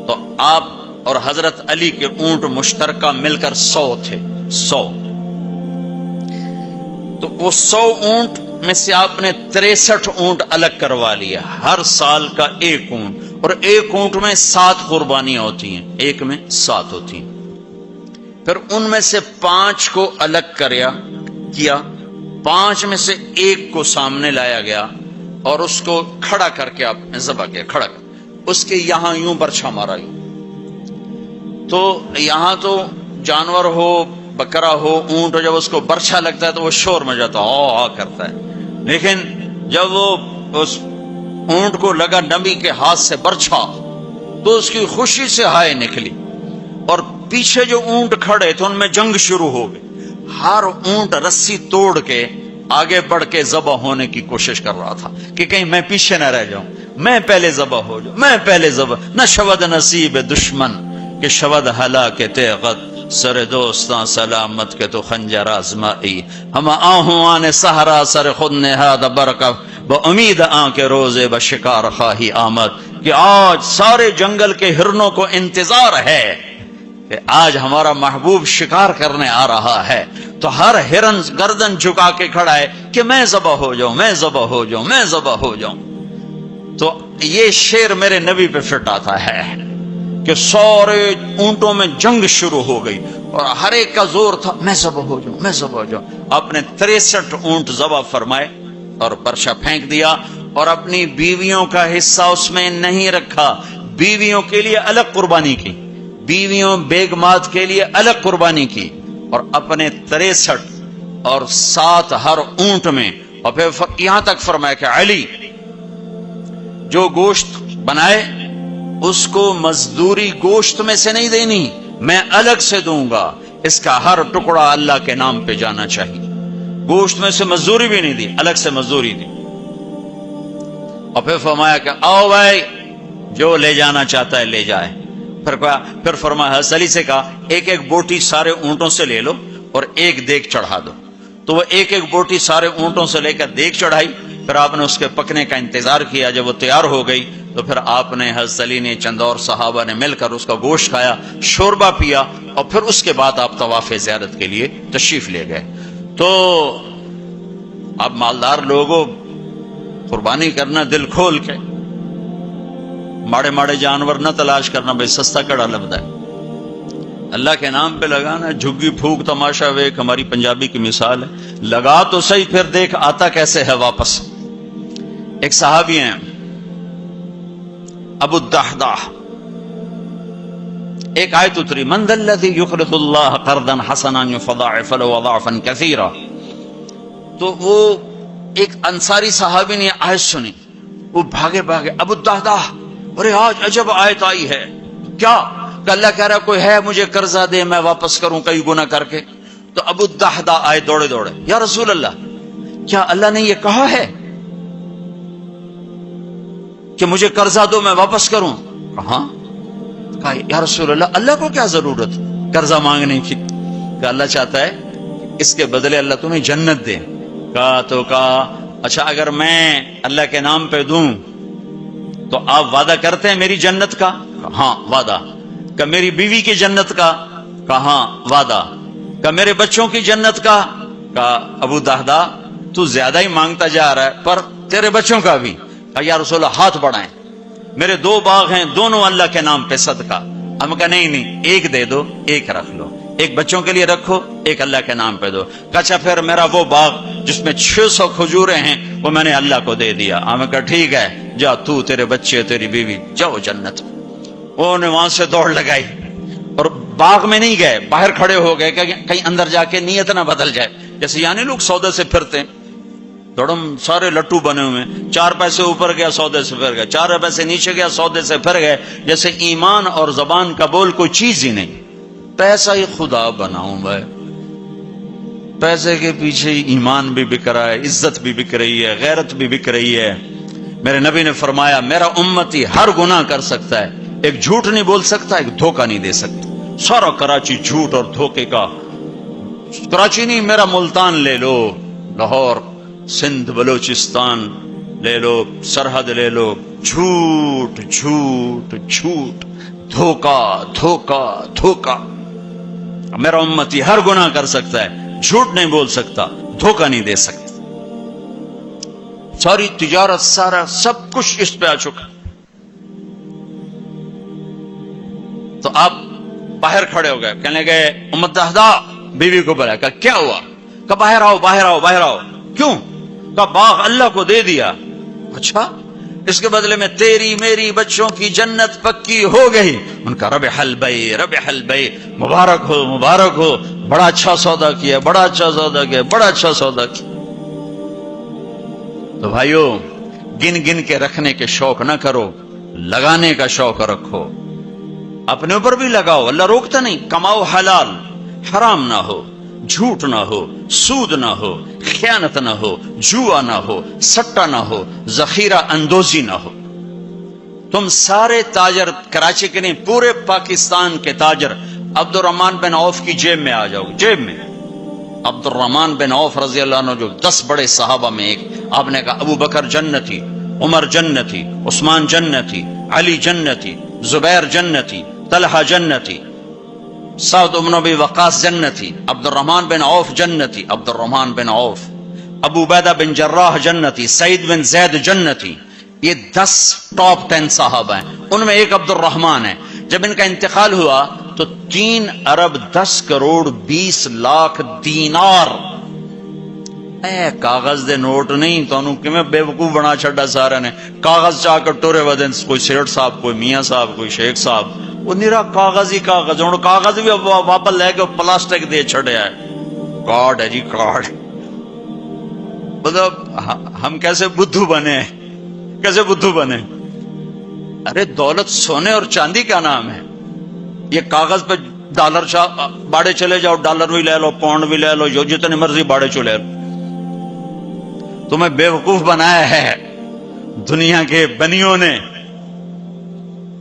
تو آپ اور حضرت علی کے اونٹ مشترکہ مل کر 100 تھے، 100۔ تو وہ 100 اونٹ میں سے آپ نے 63 اونٹ الگ کروا لیا، ہر سال کا ایک اونٹ، اور ایک اونٹ میں 7 قربانیاں ہوتی ہیں، ایک میں 7 ہوتی ہیں۔ پھر ان میں سے 5 کو الگ کیا، 5 میں سے ایک کو سامنے لایا گیا اور اس کو کھڑا کر کے آپ نے ذبح کیا، کھڑا کر اس کے یہاں یوں برچھا مارا یوں۔ تو یہاں تو جانور ہو، بکرا ہو، اونٹ ہو، جب اس کو برچھا لگتا ہے تو وہ شور مچاتا ہے، کرتا ہے، لیکن جب وہ اس اونٹ کو لگا نبی کے ہاتھ سے برچھا تو اس کی خوشی سے ہائے نکلی، اور پیچھے جو اونٹ کھڑے تھے ان میں جنگ شروع ہو گئی۔ ہر اونٹ رسی توڑ کے آگے بڑھ کے ذبح ہونے کی کوشش کر رہا تھا کہ کہیں میں پیچھے نہ رہ جاؤں، میں پہلے ذبح ہو جاؤں، میں پہلے ذبح نہ شود نصیب دشمن کہ شود ہلا کے تیغت سر دوستاں سلامت کے تو خنجر آزمائی، ہم آہوان سہرا سر خود نہاد برکف با امید آن کے روزے بشکار خواہی آمد، کہ آج سارے جنگل کے ہرنوں کو انتظار ہے کہ آج ہمارا محبوب شکار کرنے آ رہا ہے، تو ہر ہرن گردن جھکا کے کھڑا ہے کہ میں ذبح ہو جاؤں، میں ذبح ہو جاؤں، میں ذبح ہو جاؤں۔ تو یہ شعر میرے نبی پہ فٹ آتا ہے کہ سارے اونٹوں میں جنگ شروع ہو گئی اور ہر ایک کا زور تھا میں ذبح ہو جاؤں، میں ذبح ہو جاؤں۔ آپ نے 63 اونٹ ذبح فرمائے اور برچا پھینک دیا، اور اپنی بیویوں کا حصہ اس میں نہیں رکھا، بیویوں کے لیے الگ قربانی کی، بیویوں بیگمات کے لیے الگ قربانی کی، اور اپنے 63 اور 7 ہر اونٹ میں، اور پھر یہاں تک فرمایا کہ علی جو گوشت بنائے اس کو مزدوری گوشت میں سے نہیں دینی، میں الگ سے دوں گا، اس کا ہر ٹکڑا اللہ کے نام پہ جانا چاہیے۔ گوشت میں سے مزدوری بھی نہیں دی، الگ سے مزدوری دی، اور پھر فرمایا کہ آؤ بھائی جو لے جانا چاہتا ہے لے جائے۔ پھر فرمایا حضرت علی سے کہا ایک ایک بوٹی سارے اونٹوں سے لے لو اور ایک دیگ چڑھا دو، تو وہ ایک ایک بوٹی سارے اونٹوں سے لے کر دیگ چڑھائی، پھر آپ نے اس کے پکنے کا انتظار کیا، جب وہ تیار ہو گئی تو پھر آپ نے حضرت علی نے چند اور صحابہ نے مل کر اس کا گوشت کھایا، شوربہ پیا، اور پھر اس کے بعد آپ طواف زیارت کے لیے تشریف لے گئے۔ تو اب مالدار لوگوں قربانی کرنا دل کھول کے، ماڑے ماڑے جانور نہ تلاش کرنا، بھائی سستا کڑا لبدا ہے، اللہ کے نام پہ لگانا، جھگی پھونک تماشا ویک ہماری پنجابی کی مثال ہے، لگا تو صحیح پھر دیکھ آتا کیسے ہے واپس۔ ایک صحابی ہیں ابو الدحداح، ایک آیت اتری من ذا الذی یقرض اللہ قرضا حسنا یضاعف له اضعافا کثیرا، تو وہ ایک انصاری صحابی نے آیت سنی، وہ بھاگے ابو الدحداح، ارے آج عجب آیت آئی ہے، کیا کہ اللہ کہہ رہا کوئی ہے مجھے قرضہ دے میں واپس کروں کئی گناہ کر کے۔ تو ابو الدحداح آئے دوڑے یا رسول اللہ کیا اللہ نے یہ کہا ہے کہ مجھے قرضہ دو میں واپس کروں؟ ہاں۔ کہا یا رسول اللہ اللہ کو کیا ضرورت قرضہ مانگنے کی، کہ اللہ چاہتا ہے اس کے بدلے اللہ تمہیں جنت دے۔ کہا اچھا اگر میں اللہ کے نام پہ دوں تو آپ وعدہ کرتے ہیں میری جنت کا؟ ہاں وعدہ۔ کہ میری بیوی کی جنت کا؟ کہا وعدہ۔ کہ میرے بچوں کی جنت کا؟ کہا ابو الدحداح تو زیادہ ہی مانگتا جا رہا ہے، پر تیرے بچوں کا بھی؟ کہا یا رسول اللہ ہاتھ بڑھائیں، میرے 2 باغ ہیں دونوں اللہ کے نام پہ صدقہ۔ ہم کہا نہیں ایک دے دو، ایک رکھ لو، ایک بچوں کے لیے رکھو، ایک اللہ کے نام پہ دو۔ کہا اچھا پھر میرا وہ باغ جس میں 600 کھجوریں ہیں وہ میں نے اللہ کو دے دیا۔ ہم کہا ٹھیک ہے جا تو، تیرے بچے تیری بیوی جاؤ جنت۔ انہوں نے وہاں سے دوڑ لگائی اور باغ میں نہیں گئے، باہر کھڑے ہو گئے کہ کہیں اندر جا کے نیت نہ بدل جائے، جیسے یعنی لوگ سودے سے پھرتے ہیں، دوڑم سارے لٹو بنے ہوئے، 4 پیسے اوپر گیا سودے سے پھر گئے، 4 پیسے نیچے گیا سودے سے پھر گئے، جیسے ایمان اور زبان کا بول کوئی چیز ہی نہیں۔ پیسہ ہی خدا بناؤں بھائی، پیسے کے پیچھے ایمان بھی بک رہا ہے، عزت بھی بک رہی ہے، غیرت بھی بک رہی ہے۔ میرے نبی نے فرمایا میرا امتی ہر گناہ کر سکتا ہے، ایک جھوٹ نہیں بول سکتا، ایک دھوکہ نہیں دے سکتا۔ سارا کراچی جھوٹ اور دھوکے کا، کراچی نہیں میرا ملتان لے لو، لاہور، سندھ، بلوچستان، لے لو، سرحد لے لو، جھوٹ جھوٹ جھوٹ، دھوکا دھوکا دھوکا۔ میرا امتی ہر گناہ کر سکتا ہے، جھوٹ نہیں بول سکتا، دھوکا نہیں دے سکتا۔ ساری تجارت، سارا سب کچھ اس پہ آ چکا۔ تو آپ باہر کھڑے ہو گئے، کہنے گئے امت دہدا، بیوی کو بلایا، کہا کیا ہوا؟ کہا باہر آؤ باہر آؤ باہر آؤ۔ کیوں؟ کہا باغ اللہ کو دے دیا۔ اچھا، اس کے بدلے میں تیری میری بچوں کی جنت پکی ہو گئی۔ ان کا ربح البیع ربح البیع، مبارک ہو مبارک ہو، بڑا اچھا سودا کیا، بڑا اچھا سودا کیا، بڑا اچھا سودا کیا۔ تو بھائیو، گن گن کے رکھنے کے شوق نہ کرو، لگانے کا شوق رکھو۔ اپنے اوپر بھی لگاؤ، اللہ روکتا نہیں۔ کماؤ حلال، حرام نہ ہو، جھوٹ نہ ہو، سود نہ ہو، خیانت نہ ہو، جوا نہ ہو، سٹا نہ ہو، ذخیرہ اندوزی نہ ہو۔ تم سارے تاجر، کراچی کے نہیں پورے پاکستان کے تاجر عبد الرحمن بن عوف کی جیب میں آ جاؤ، جیب میں۔ عبد الرحمن بن عوف رضی اللہ عنہ جو 10 بڑے صحابہ میں ایک، آپ نے کہا ابو بکر جنتی، عمر جنتی، عثمان جنتی، علی جنتی، زبیر جنتی، طلحہ جنتی، سعد بن ابی وقاص جنتی، عبد الرحمن بن عوف جنتی، عبد الرحمن بن عوف، ابو عبیدہ بن جراح جنتی، سعید بن زید جنتی۔ یہ 10 ٹاپ 10 صحابہ ہیں، ان میں ایک عبد الرحمن ہے۔ جب ان کا انتقال ہوا تو 3 ارب 10 کروڑ 20 لاکھ دینار، اے کاغذ دے نوٹ نہیں، تو انہوں کیویں بے وقوف بنا چھڑا سارا نے۔ کاغذ چاہ کر ٹورے ودن، کوئی سیٹ صاحب، کوئی میاں صاحب، کوئی شیخ صاحب، وہ نیرا کاغذ ہی کاغذ۔ ہوں کاغذ بھی واپس لے کے پلاسٹک دے چھڑیا ہے، کارڈ ہے جی کارڈ۔ مطلب ہم کیسے بدھو بنے، کیسے بدھو بنے؟ ارے دولت سونے اور چاندی کا نام ہے، یہ کاغذ پہ ڈالر باڑے چلے جاؤ، ڈالر بھی لے لو، پاؤنڈ بھی لے لو، جو جتنے مرضی باڑے چو لے لو۔ تمہیں بے وقوف بنایا ہے دنیا کے بنیوں نے،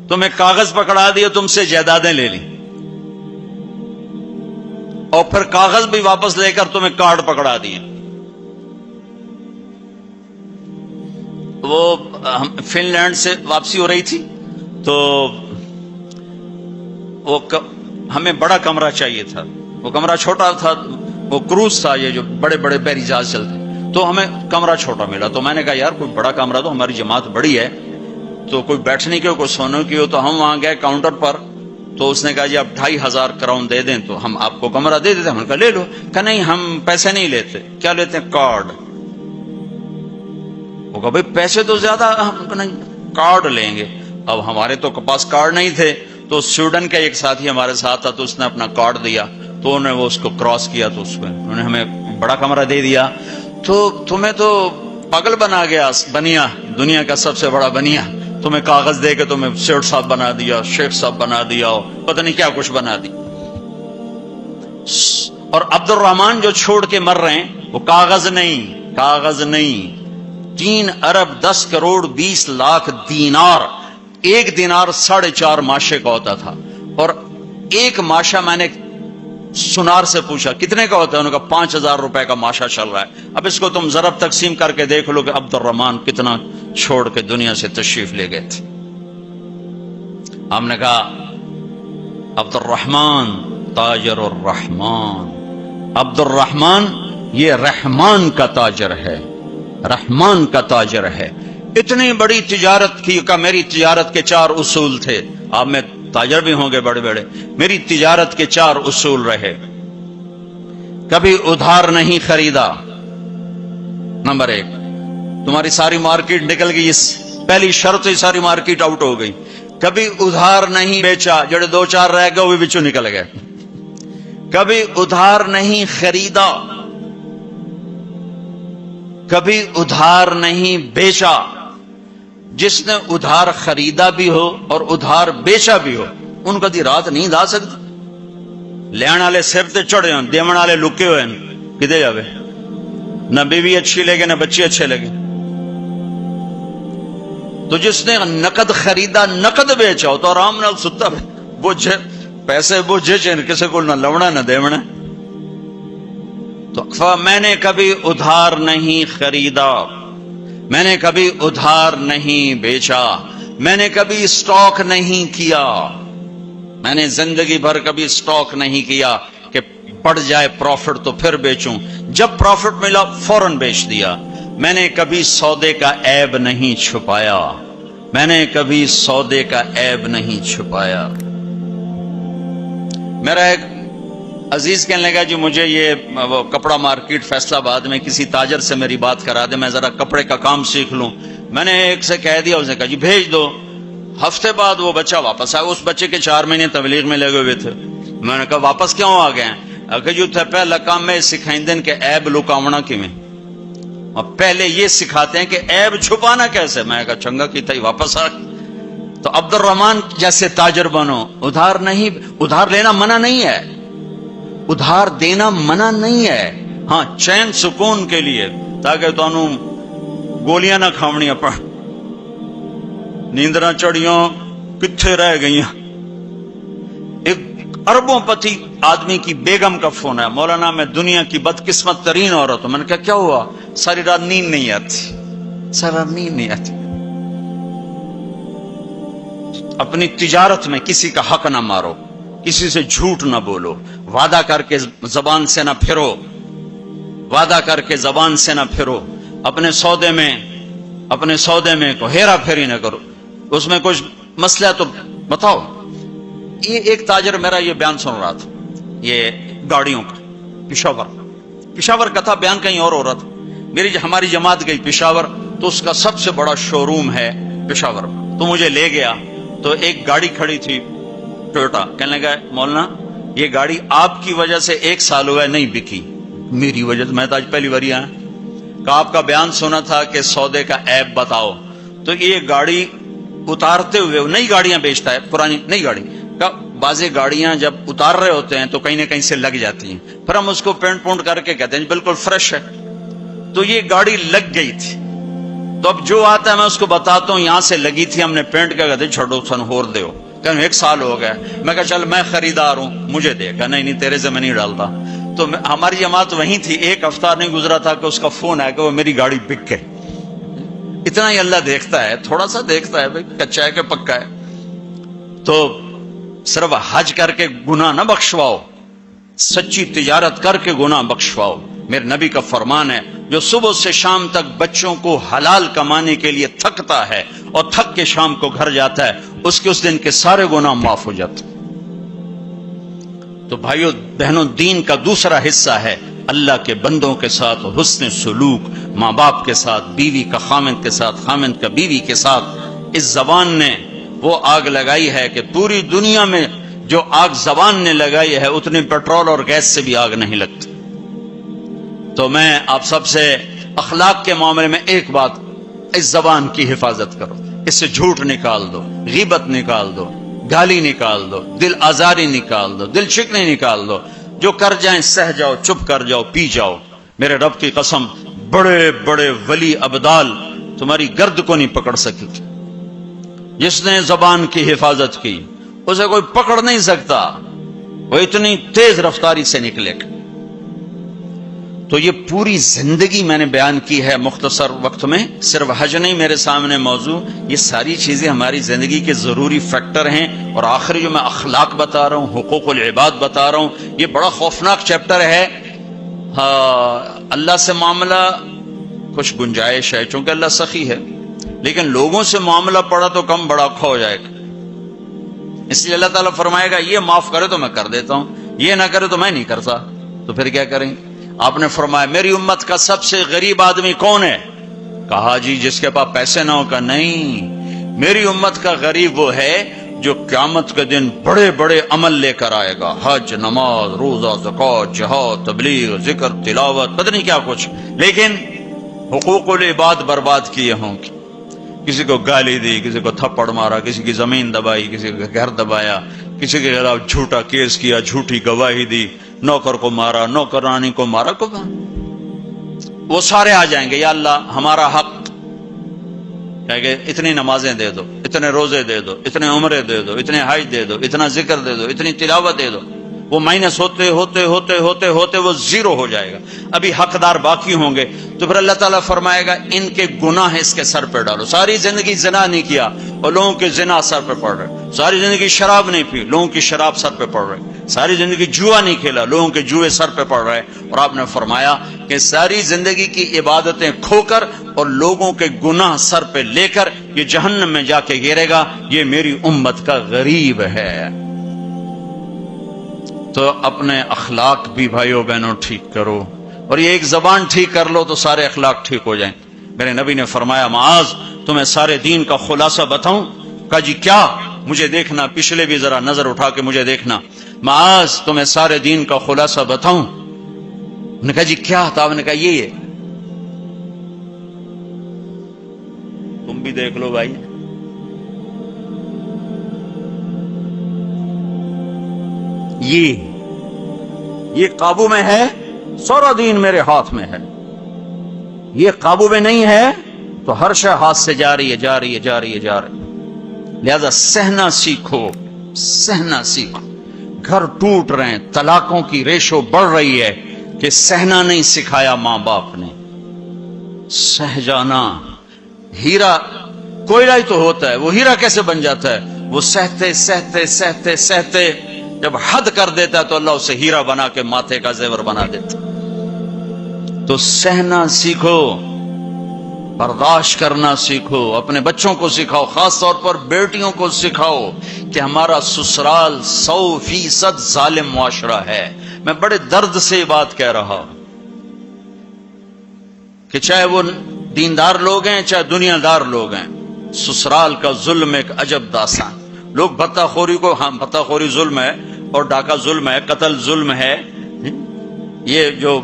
تمہیں کاغذ پکڑا دیا، تم سے جائیدادیں لے لی، اور پھر کاغذ بھی واپس لے کر تمہیں کارڈ پکڑا دیے۔ وہ فن لینڈ سے واپسی ہو رہی تھی تو وہ ہمیں بڑا کمرہ چاہیے تھا، وہ کمرہ چھوٹا تھا، وہ کروز تھا، یہ جو بڑے بڑے بحری جہاز چلتے، تو ہمیں کمرہ چھوٹا ملا۔ تو میں نے کہا یار کوئی بڑا کمرہ، تو ہماری جماعت بڑی ہے، تو کوئی بیٹھنے کی ہو، کوئی سونے کی ہو۔ تو ہم وہاں گئے کاؤنٹر پر، تو اس نے کہا جی آپ 2500 کراؤن دے دیں تو ہم آپ کو کمرہ دے دیتے۔ ہم نے کہا لے لو۔ کہا نہیں ہم پیسے نہیں لیتے۔ کیا لیتے ہیں؟ کارڈ۔ وہ کہا بھائی پیسے تو زیادہ، ہم کہا نہیں کارڈ لیں گے۔ اب ہمارے تو پاس کارڈ نہیں تھے، تو سویڈن کا ایک ساتھی ہمارے ساتھ تھا، تو اس نے اپنا کارڈ دیا، تو انہوں نے وہ اس کو کراس کیا، تو اس کو انہوں نے ہمیں بڑا کمرہ دے دیا۔ تو تمہیں تو پاگل بنا گیا بنیا، دنیا کا سب سے بڑا بنیا، تمہیں کاغذ دے کے تمہیں سیٹ صاحب بنا دیا، شیخ صاحب بنا دیا، پتہ نہیں کیا کچھ بنا دی۔ اور عبد الرحمن جو چھوڑ کے مر رہے ہیں وہ کاغذ نہیں، کاغذ نہیں، 3 ارب 10 کروڑ 20 لاکھ دینار۔ ایک دینار 4.5 ماشے کا ہوتا تھا، اور ایک ماشا میں نے سنار سے پوچھا کتنے کا ہوتا ہے، انہوں نے کہا 5000 روپے کا ماشا چل رہا ہے۔ اب اس کو تم ضرب تقسیم کر کے دیکھ لو کہ عبد الرحمن کتنا چھوڑ کے دنیا سے تشریف لے گئے تھے۔ ہم نے کہا عبد الرحمن تاجر الرحمن، عبد الرحمن یہ رحمان کا تاجر ہے، رحمان کا تاجر ہے۔ اتنی بڑی تجارت کی کہ میری تجارت کے 4 اصول تھے، آپ میں تاجر بھی ہوں گے بڑے بڑے، میری تجارت کے 4 اصول رہے۔ کبھی ادھار نہیں خریدا، نمبر 1۔ تمہاری ساری مارکیٹ نکل گئی، اس پہلی شرط ہی ساری مارکیٹ آؤٹ ہو گئی۔ کبھی ادھار نہیں بیچا، جڑے 2-4 رہ گئے وہ بھی بچوں نکل گئے۔ کبھی ادھار نہیں خریدا، کبھی ادھار نہیں بیچا۔ جس نے ادھار خریدا بھی ہو اور ادھار بیچا بھی ہو، ان کو دی رات نیند آ سکتی۔ لین والے سر تے چڑھے ہوں، دیون والے لکے ہوئے ہیں، کدے جاوے؟ نہ بیوی اچھی لگے نہ بچے اچھے لگے۔ تو جس نے نقد خریدا نقد بیچا ہو تو آرام نال ستا بوجھے پیسے بوجھے چین کسی کو نہ لونا نہ دیونا۔ تو میں نے کبھی ادھار نہیں خریدا، میں نے کبھی ادھار نہیں بیچا، میں نے کبھی اسٹاک نہیں کیا، میں نے زندگی بھر کبھی اسٹاک نہیں کیا کہ بڑھ جائے پروفٹ تو پھر بیچوں، جب پروفٹ ملا فوراً بیچ دیا۔ میں نے کبھی سودے کا عیب نہیں چھپایا، میں نے کبھی سودے کا عیب نہیں چھپایا۔ میرا ایک عزیز کہنے لگا جی مجھے یہ وہ کپڑا مارکیٹ فیصلہ آباد میں کسی تاجر سے میری بات کرا دے، میں ذرا کپڑے کا کام سیکھ لوں۔ میں نے ایک سے کہہ دیا، اس نے کہا جی بھیج دو۔ ہفتے بعد وہ بچہ واپس آیا، اس بچے کے 4 مہینے تبلیغ میں لگے ہوئے تھے۔ میں نے کہا واپس کیوں آ گئے ہیں؟ کہ جو تھے پہلا کام میں سکھائیں کہ عیب لکاونا کیویں، اور پہلے یہ سکھاتے ہیں کہ عیب چھپانا کیسے۔ میں نے کہا چنگا کیتا ہی واپس آ۔ تو عبد الرحمان جیسے تاجر بنو، ادھار نہیں، ادھار لینا منع نہیں ہے، ادھار دینا منع نہیں ہے، ہاں چین سکون کے لیے، تاکہ تانوں گولیاں نہ کھاونیاں پڑ، نیندراں چڑیاں کتھے رہ گئیاں۔ ایک اربوں پتی آدمی کی بیگم کا فون ہے، مولانا میں دنیا کی بدقسمت ترین عورت ہوں۔ میں نے کہا کیا ہوا؟ ساری رات نیند نہیں آتی، ساری رات نیند نہیں آتی۔ اپنی تجارت میں کسی کا حق نہ مارو، کسی سے جھوٹ نہ بولو، وعدہ کر کے زبان سے نہ پھرو، وعدہ کر کے زبان سے نہ پھرو، اپنے سودے میں کو ہیرا پھیری نہ کرو، اس میں کچھ مسئلہ تو بتاؤ۔ یہ ایک تاجر میرا یہ بیان سن رہا تھا، یہ گاڑیوں کا، پشاور کا تھا، بیان کہیں اور ہو رہا تھا۔ ہماری جماعت گئی پشاور، تو اس کا سب سے بڑا شو روم ہے پشاور، تو مجھے لے گیا، تو ایک گاڑی کھڑی تھی ٹویوٹا، کہنے لگا مولانا یہ گاڑی آپ کی وجہ سے 1 سال ہوا ہے نہیں بکی، میری وجہ سے، میں تو آج پہلی بار آیا کہ آپ کا بیان سنا تھا کہ سودے کا عیب بتاؤ، تو یہ گاڑی اتارتے ہوئے، نئی گاڑیاں بیچتا ہے، پرانی نئی گاڑی کا، بعض گاڑیاں جب اتار رہے ہوتے ہیں تو کہیں نہ کہیں سے لگ جاتی ہیں، پھر ہم اس کو پینٹ پونٹ کر کے کہتے ہیں بالکل فریش ہے، تو یہ گاڑی لگ گئی تھی۔ تو اب جو آتا ہے میں اس کو بتاتا ہوں یہاں سے لگی تھی، ہم نے پینٹ کیا، کہتے چھوڑو سن ہور دیو، کہ 1 سال ہو گیا۔ میں کہا چل میں خریدار ہوں، مجھے دے، کہ نہیں تیرے سے میں نہیں ڈالتا۔ تو ہماری جماعت وہیں تھی، 1 ہفتہ نہیں گزرا تھا کہ اس کا فون آیا کہ وہ میری گاڑی بک گئی۔ اتنا ہی اللہ دیکھتا ہے، تھوڑا سا دیکھتا ہے بھائی کچا ہے کہ پکا ہے۔ تو صرف حج کر کے گناہ نہ بخشواؤ، سچی تجارت کر کے گناہ بخشواؤ۔ میرے نبی کا فرمان ہے، جو صبح سے شام تک بچوں کو حلال کمانے کے لیے تھکتا ہے اور تھک کے شام کو گھر جاتا ہے، اس کے اس دن کے سارے گناہ معاف ہو جاتے۔ تو بھائیو بہنوں، دین کا دوسرا حصہ ہے اللہ کے بندوں کے ساتھ حسن سلوک، ماں باپ کے ساتھ، بیوی کا خامند کے ساتھ، خامند کا بیوی کے ساتھ۔ اس زبان نے وہ آگ لگائی ہے کہ پوری دنیا میں جو آگ زبان نے لگائی ہے اتنی پیٹرول اور گیس سے بھی آگ نہیں لگتی۔ تو میں آپ سب سے اخلاق کے معاملے میں ایک بات، اس زبان کی حفاظت کرو، اس سے جھوٹ نکال دو، غیبت نکال دو، گالی نکال دو، دل آزاری نکال دو، دل شکنی نکال دو، جو کر جائیں سہ جاؤ، چپ کر جاؤ، پی جاؤ۔ میرے رب کی قسم، بڑے بڑے ولی ابدال تمہاری گرد کو نہیں پکڑ سکی تھی۔ جس نے زبان کی حفاظت کی اسے کوئی پکڑ نہیں سکتا، وہ اتنی تیز رفتاری سے نکلے گا۔ تو یہ پوری زندگی میں نے بیان کی ہے مختصر وقت میں، صرف حج نہیں میرے سامنے موضوع، یہ ساری چیزیں ہماری زندگی کے ضروری فیکٹر ہیں۔ اور آخری جو میں اخلاق بتا رہا ہوں، حقوق العباد بتا رہا ہوں، یہ بڑا خوفناک چیپٹر ہے۔ اللہ سے معاملہ کچھ گنجائش ہے چونکہ اللہ سخی ہے، لیکن لوگوں سے معاملہ پڑا تو کم بڑا کھو ہو جائے گا۔ اس لیے اللہ تعالیٰ فرمائے گا یہ معاف کرے تو میں کر دیتا ہوں، یہ نہ کرے تو میں نہیں کرتا، تو پھر کیا کریں؟ آپ نے فرمایا میری امت کا سب سے غریب آدمی کون ہے؟ کہا جی جس کے پاس پیسے نہ ہو۔ کا نہیں، میری امت کا غریب وہ ہے جو قیامت کے دن بڑے بڑے عمل لے کر آئے گا، حج، نماز، روزہ، زکوٰۃ، جہاد، تبلیغ، ذکر، تلاوت، پتہ نہیں کیا کچھ، لیکن حقوق العباد برباد کیے ہوں گے۔ کسی کو گالی دی، کسی کو تھپڑ مارا، کسی کی زمین دبائی، کسی کا گھر دبایا، کسی کے خلاف جھوٹا کیس کیا، جھوٹی گواہی دی، نوکر کو مارا، نوکرانی کو مارا، وہ سارے آ جائیں گے، یا اللہ ہمارا حق، کہ اتنی نمازیں دے دو، اتنے روزے دے دو، اتنے عمرے دے دو، اتنے حج دے دو، اتنا ذکر دے دو، اتنی تلاوت دے دو۔ وہ مائنس ہوتے ہوتے ہوتے ہوتے ہوتے وہ زیرو ہو جائے گا۔ ابھی حقدار باقی ہوں گے، تو پھر اللہ تعالیٰ فرمائے گا ان کے گناہ اس کے سر پہ ڈالو۔ ساری زندگی زنا نہیں کیا اور لوگوں کے زنا سر پہ پڑ رہے، ساری زندگی شراب نہیں پی، لوگوں کی شراب سر پہ پڑ رہے، ساری زندگی جوا نہیں کھیلا، لوگوں کے جوئے سر پہ پڑ رہے۔ اور آپ نے فرمایا کہ ساری زندگی کی عبادتیں کھو کر اور لوگوں کے گناہ سر پہ لے کر یہ جہنم میں جا کے گرے گا، یہ میری امت کا غریب ہے۔ تو اپنے اخلاق بھی بھائیو بہنوں ٹھیک کرو، اور یہ ایک زبان ٹھیک کر لو تو سارے اخلاق ٹھیک ہو جائیں۔ میرے نبی نے فرمایا معاذ تمہیں سارے دین کا خلاصہ بتاؤں؟ کہا جی کیا؟ مجھے دیکھنا، پچھلے بھی ذرا نظر اٹھا کے مجھے دیکھنا۔ معاذ تمہیں سارے دین کا خلاصہ بتاؤں؟ انہوں نے کہا جی کیا؟ تو آپ نے کہا یہ تم بھی دیکھ لو بھائی، یہ قابو میں ہے، سارا دین میرے ہاتھ میں ہے۔ یہ قابو میں نہیں ہے تو ہر شے ہاتھ سے جا رہی ہے۔ لہذا سہنا سیکھو، سہنا سیکھو۔ گھر ٹوٹ رہے ہیں، طلاقوں کی ریشو بڑھ رہی ہے کہ سہنا نہیں سکھایا ماں باپ نے، سہ جانا۔ ہیرا کوئلہ ہی تو ہوتا ہے، وہ ہیرا کیسے بن جاتا ہے؟ وہ سہتے سہتے سہتے سہتے جب حد کر دیتا ہے تو اللہ اسے ہیرا بنا کے ماتھے کا زیور بنا دیتا۔ تو سہنا سیکھو، برداشت کرنا سیکھو، اپنے بچوں کو سکھاؤ، خاص طور پر بیٹیوں کو سکھاؤ کہ ہمارا سسرال 100% ظالم معاشرہ ہے۔ میں بڑے درد سے یہ بات کہہ رہا ہوں کہ چاہے وہ دیندار لوگ ہیں چاہے دنیا دار لوگ ہیں، سسرال کا ظلم ایک عجب داستان۔ لوگ بھتہ خوری کو، ہاں بھتہ خوری ظلم ہے اور ڈاکہ ظلم ہے، قتل ظلم ہے، یہ جو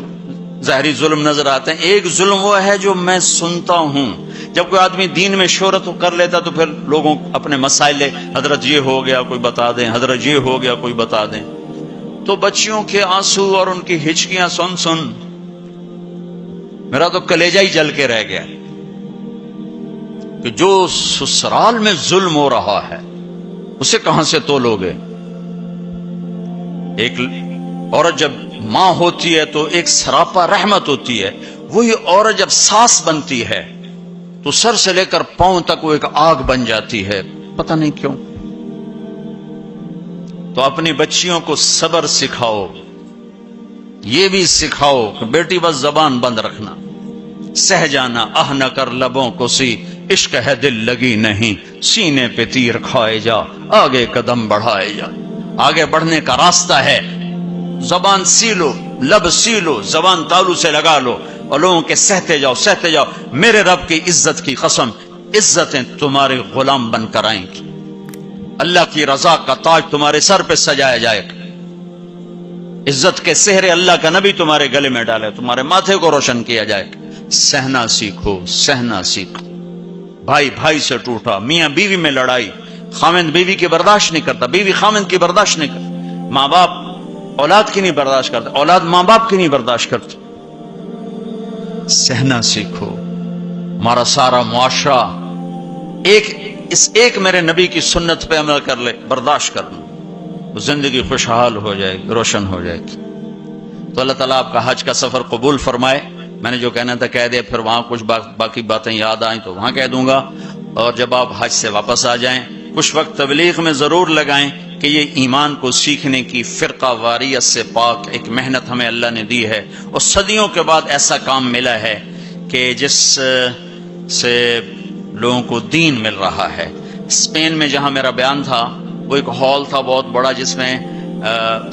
ظاہری ظلم نظر آتے ہیں۔ ایک ظلم وہ ہے جو میں سنتا ہوں، جب کوئی آدمی دین میں شہرت کر لیتا تو پھر لوگوں اپنے مسائل، حضرت یہ ہو گیا کوئی بتا دیں، حضرت یہ ہو گیا کوئی بتا دیں، تو بچیوں کے آنسو اور ان کی ہچکیاں سن سن میرا تو کلیجہ ہی جل کے رہ گیا کہ جو سسرال میں ظلم ہو رہا ہے اسے کہاں سے تولوگے؟ ایک عورت جب ماں ہوتی ہے تو ایک سراپا رحمت ہوتی ہے، وہی عورت جب ساس بنتی ہے تو سر سے لے کر پاؤں تک وہ ایک آگ بن جاتی ہے، پتہ نہیں کیوں۔ تو اپنی بچیوں کو صبر سکھاؤ، یہ بھی سکھاؤ کہ بیٹی بس زبان بند رکھنا، سہ جانا، آہ نہ کر لبوں کو سی، عشق ہے دل لگی نہیں، سینے پہ تیر کھائے جا، آگے قدم بڑھائے جا۔ آگے بڑھنے کا راستہ ہے، زبان سی لو، لب سی لو، زبان تالو سے لگا لو اور لوگوں کے سہتے جاؤ سہتے جاؤ۔ میرے رب کی عزت کی قسم، عزتیں تمہارے غلام بن کر آئیں گی، اللہ کی رضا کا تاج تمہارے سر پہ سجایا جائے گا، عزت کے سہرے اللہ کا نبی تمہارے گلے میں ڈالے، تمہارے ماتھے کو روشن کیا جائے گا۔ سہنا سیکھو، سہنا سیکھو۔ بھائی بھائی سے ٹوٹا، میاں بیوی میں لڑائی، خاوند بیوی کی برداشت نہیں کرتا، بیوی خاوند کی برداشت نہیں کرتا، ماں باپ اولاد کی نہیں برداشت کرتا، اولاد ماں باپ کی نہیں برداشت کرتا۔ سہنا سیکھو۔ ہمارا سارا معاشرہ ایک میرے نبی کی سنت پہ عمل کر لے، برداشت کرنا، زندگی خوشحال ہو جائے گی، روشن ہو جائے گی۔ تو اللہ تعالیٰ آپ کا حج کا سفر قبول فرمائے۔ میں نے جو کہنا تھا کہہ دیا، پھر وہاں کچھ باقی باتیں یاد آئیں تو وہاں کہہ دوں گا، اور جب آپ حج سے واپس آ جائیں کچھ وقت تبلیغ میں ضرور لگائیں کہ یہ ایمان کو سیکھنے کی فرقہ واریت سے پاک ایک محنت ہمیں اللہ نے دی ہے، اور صدیوں کے بعد ایسا کام ملا ہے کہ جس سے لوگوں کو دین مل رہا ہے۔ اسپین میں جہاں میرا بیان تھا وہ ایک ہال تھا بہت بڑا، جس میں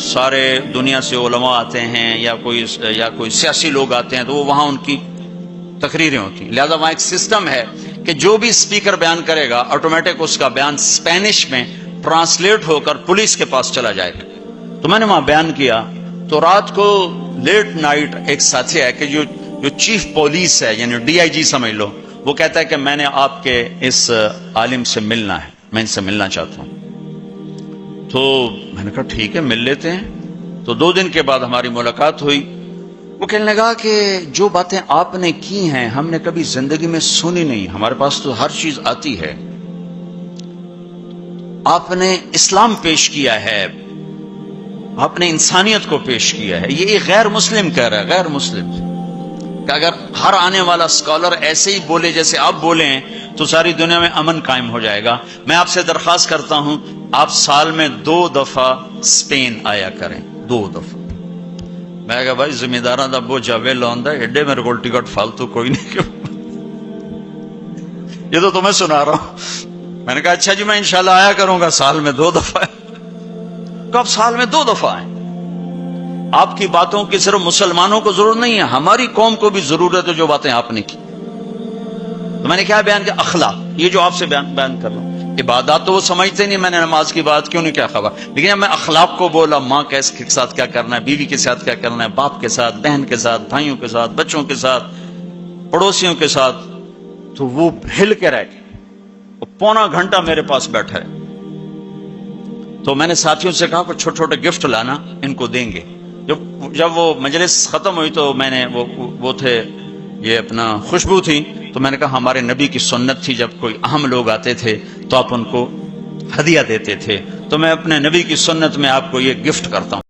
سارے دنیا سے علماء آتے ہیں یا کوئی سیاسی لوگ آتے ہیں، تو وہ وہاں ان کی تقریریں ہوتی ہیں۔ لہذا وہاں ایک سسٹم ہے کہ جو بھی اسپیکر بیان کرے گا آٹومیٹک اس کا بیان اسپینش میں ٹرانسلیٹ ہو کر پولیس کے پاس چلا جائے گا۔ تو میں نے وہاں بیان کیا، تو رات کو لیٹ نائٹ ایک ساتھی ہے کہ جو چیف پولیس ہے، یعنی ڈی آئی جی سمجھ لو، وہ کہتا ہے کہ میں نے آپ کے اس عالم سے ملنا ہے، میں ان سے ملنا چاہتا ہوں۔ تو میں نے کہا ٹھیک ہے مل لیتے ہیں۔ تو 2 دن کے بعد ہماری ملاقات ہوئی۔ وہ کہنے لگا کہ جو باتیں آپ نے کی ہیں ہم نے کبھی زندگی میں سنی نہیں، ہمارے پاس تو ہر چیز آتی ہے، آپ نے اسلام پیش کیا ہے، آپ نے انسانیت کو پیش کیا ہے۔ یہ ایک غیر مسلم کہہ رہا ہے، غیر مسلم۔ کہ اگر ہر آنے والا اسکالر ایسے ہی بولے جیسے آپ بولے ہیں تو ساری دنیا میں امن قائم ہو جائے گا. میں آپ سے درخواست کرتا ہوں آپ سال میں 2 دفعہ اسپین آیا کریں, 2 دفعہ. میں کہا بھائی ذمہ داراں دا بوجھ ویل ہوندا ہے, ایڈے میرے کو ٹکٹ فالتو کوئی نہیں کیوں. یہ تو تمہیں سنا رہا ہوں. میں نے کہا اچھا جی میں انشاءاللہ آیا کروں گا سال میں 2 دفعہ. تو آپ سال میں 2 دفعہ آئیں. آپ کی باتوں کی صرف مسلمانوں کو ضرورت نہیں ہے, ہماری قوم کو بھی ضرورت ہے جو باتیں آپ نے کی. تو میں نے کیا بیان کیا؟ اخلاق. یہ جو آپ سے بیان کر رہا ہوں, عبادات تو وہ سمجھتے نہیں, میں نے نماز کی بات کیوں نہیں کیا خبر, لیکن جب میں اخلاق کو بولا, ماں کے ساتھ کیا کرنا ہے, بیوی کے ساتھ کیا کرنا ہے, باپ کے ساتھ, بہن کے ساتھ, بھائیوں کے ساتھ, بچوں کے ساتھ, پڑوسیوں کے ساتھ, تو وہ ہل کے رہ گئے. وہ پونا گھنٹہ میرے پاس بیٹھا ہے. تو میں نے ساتھیوں سے کہا کہ چھوٹے چھوٹے گفٹ لانا, ان کو دیں گے. جب وہ مجلس ختم ہوئی تو میں نے وہ تھے یہ اپنا خوشبو تھی, تو میں نے کہا ہمارے نبی کی سنت تھی جب کوئی اہم لوگ آتے تھے تو آپ ان کو ہدیہ دیتے تھے, تو میں اپنے نبی کی سنت میں آپ کو یہ گفٹ کرتا ہوں.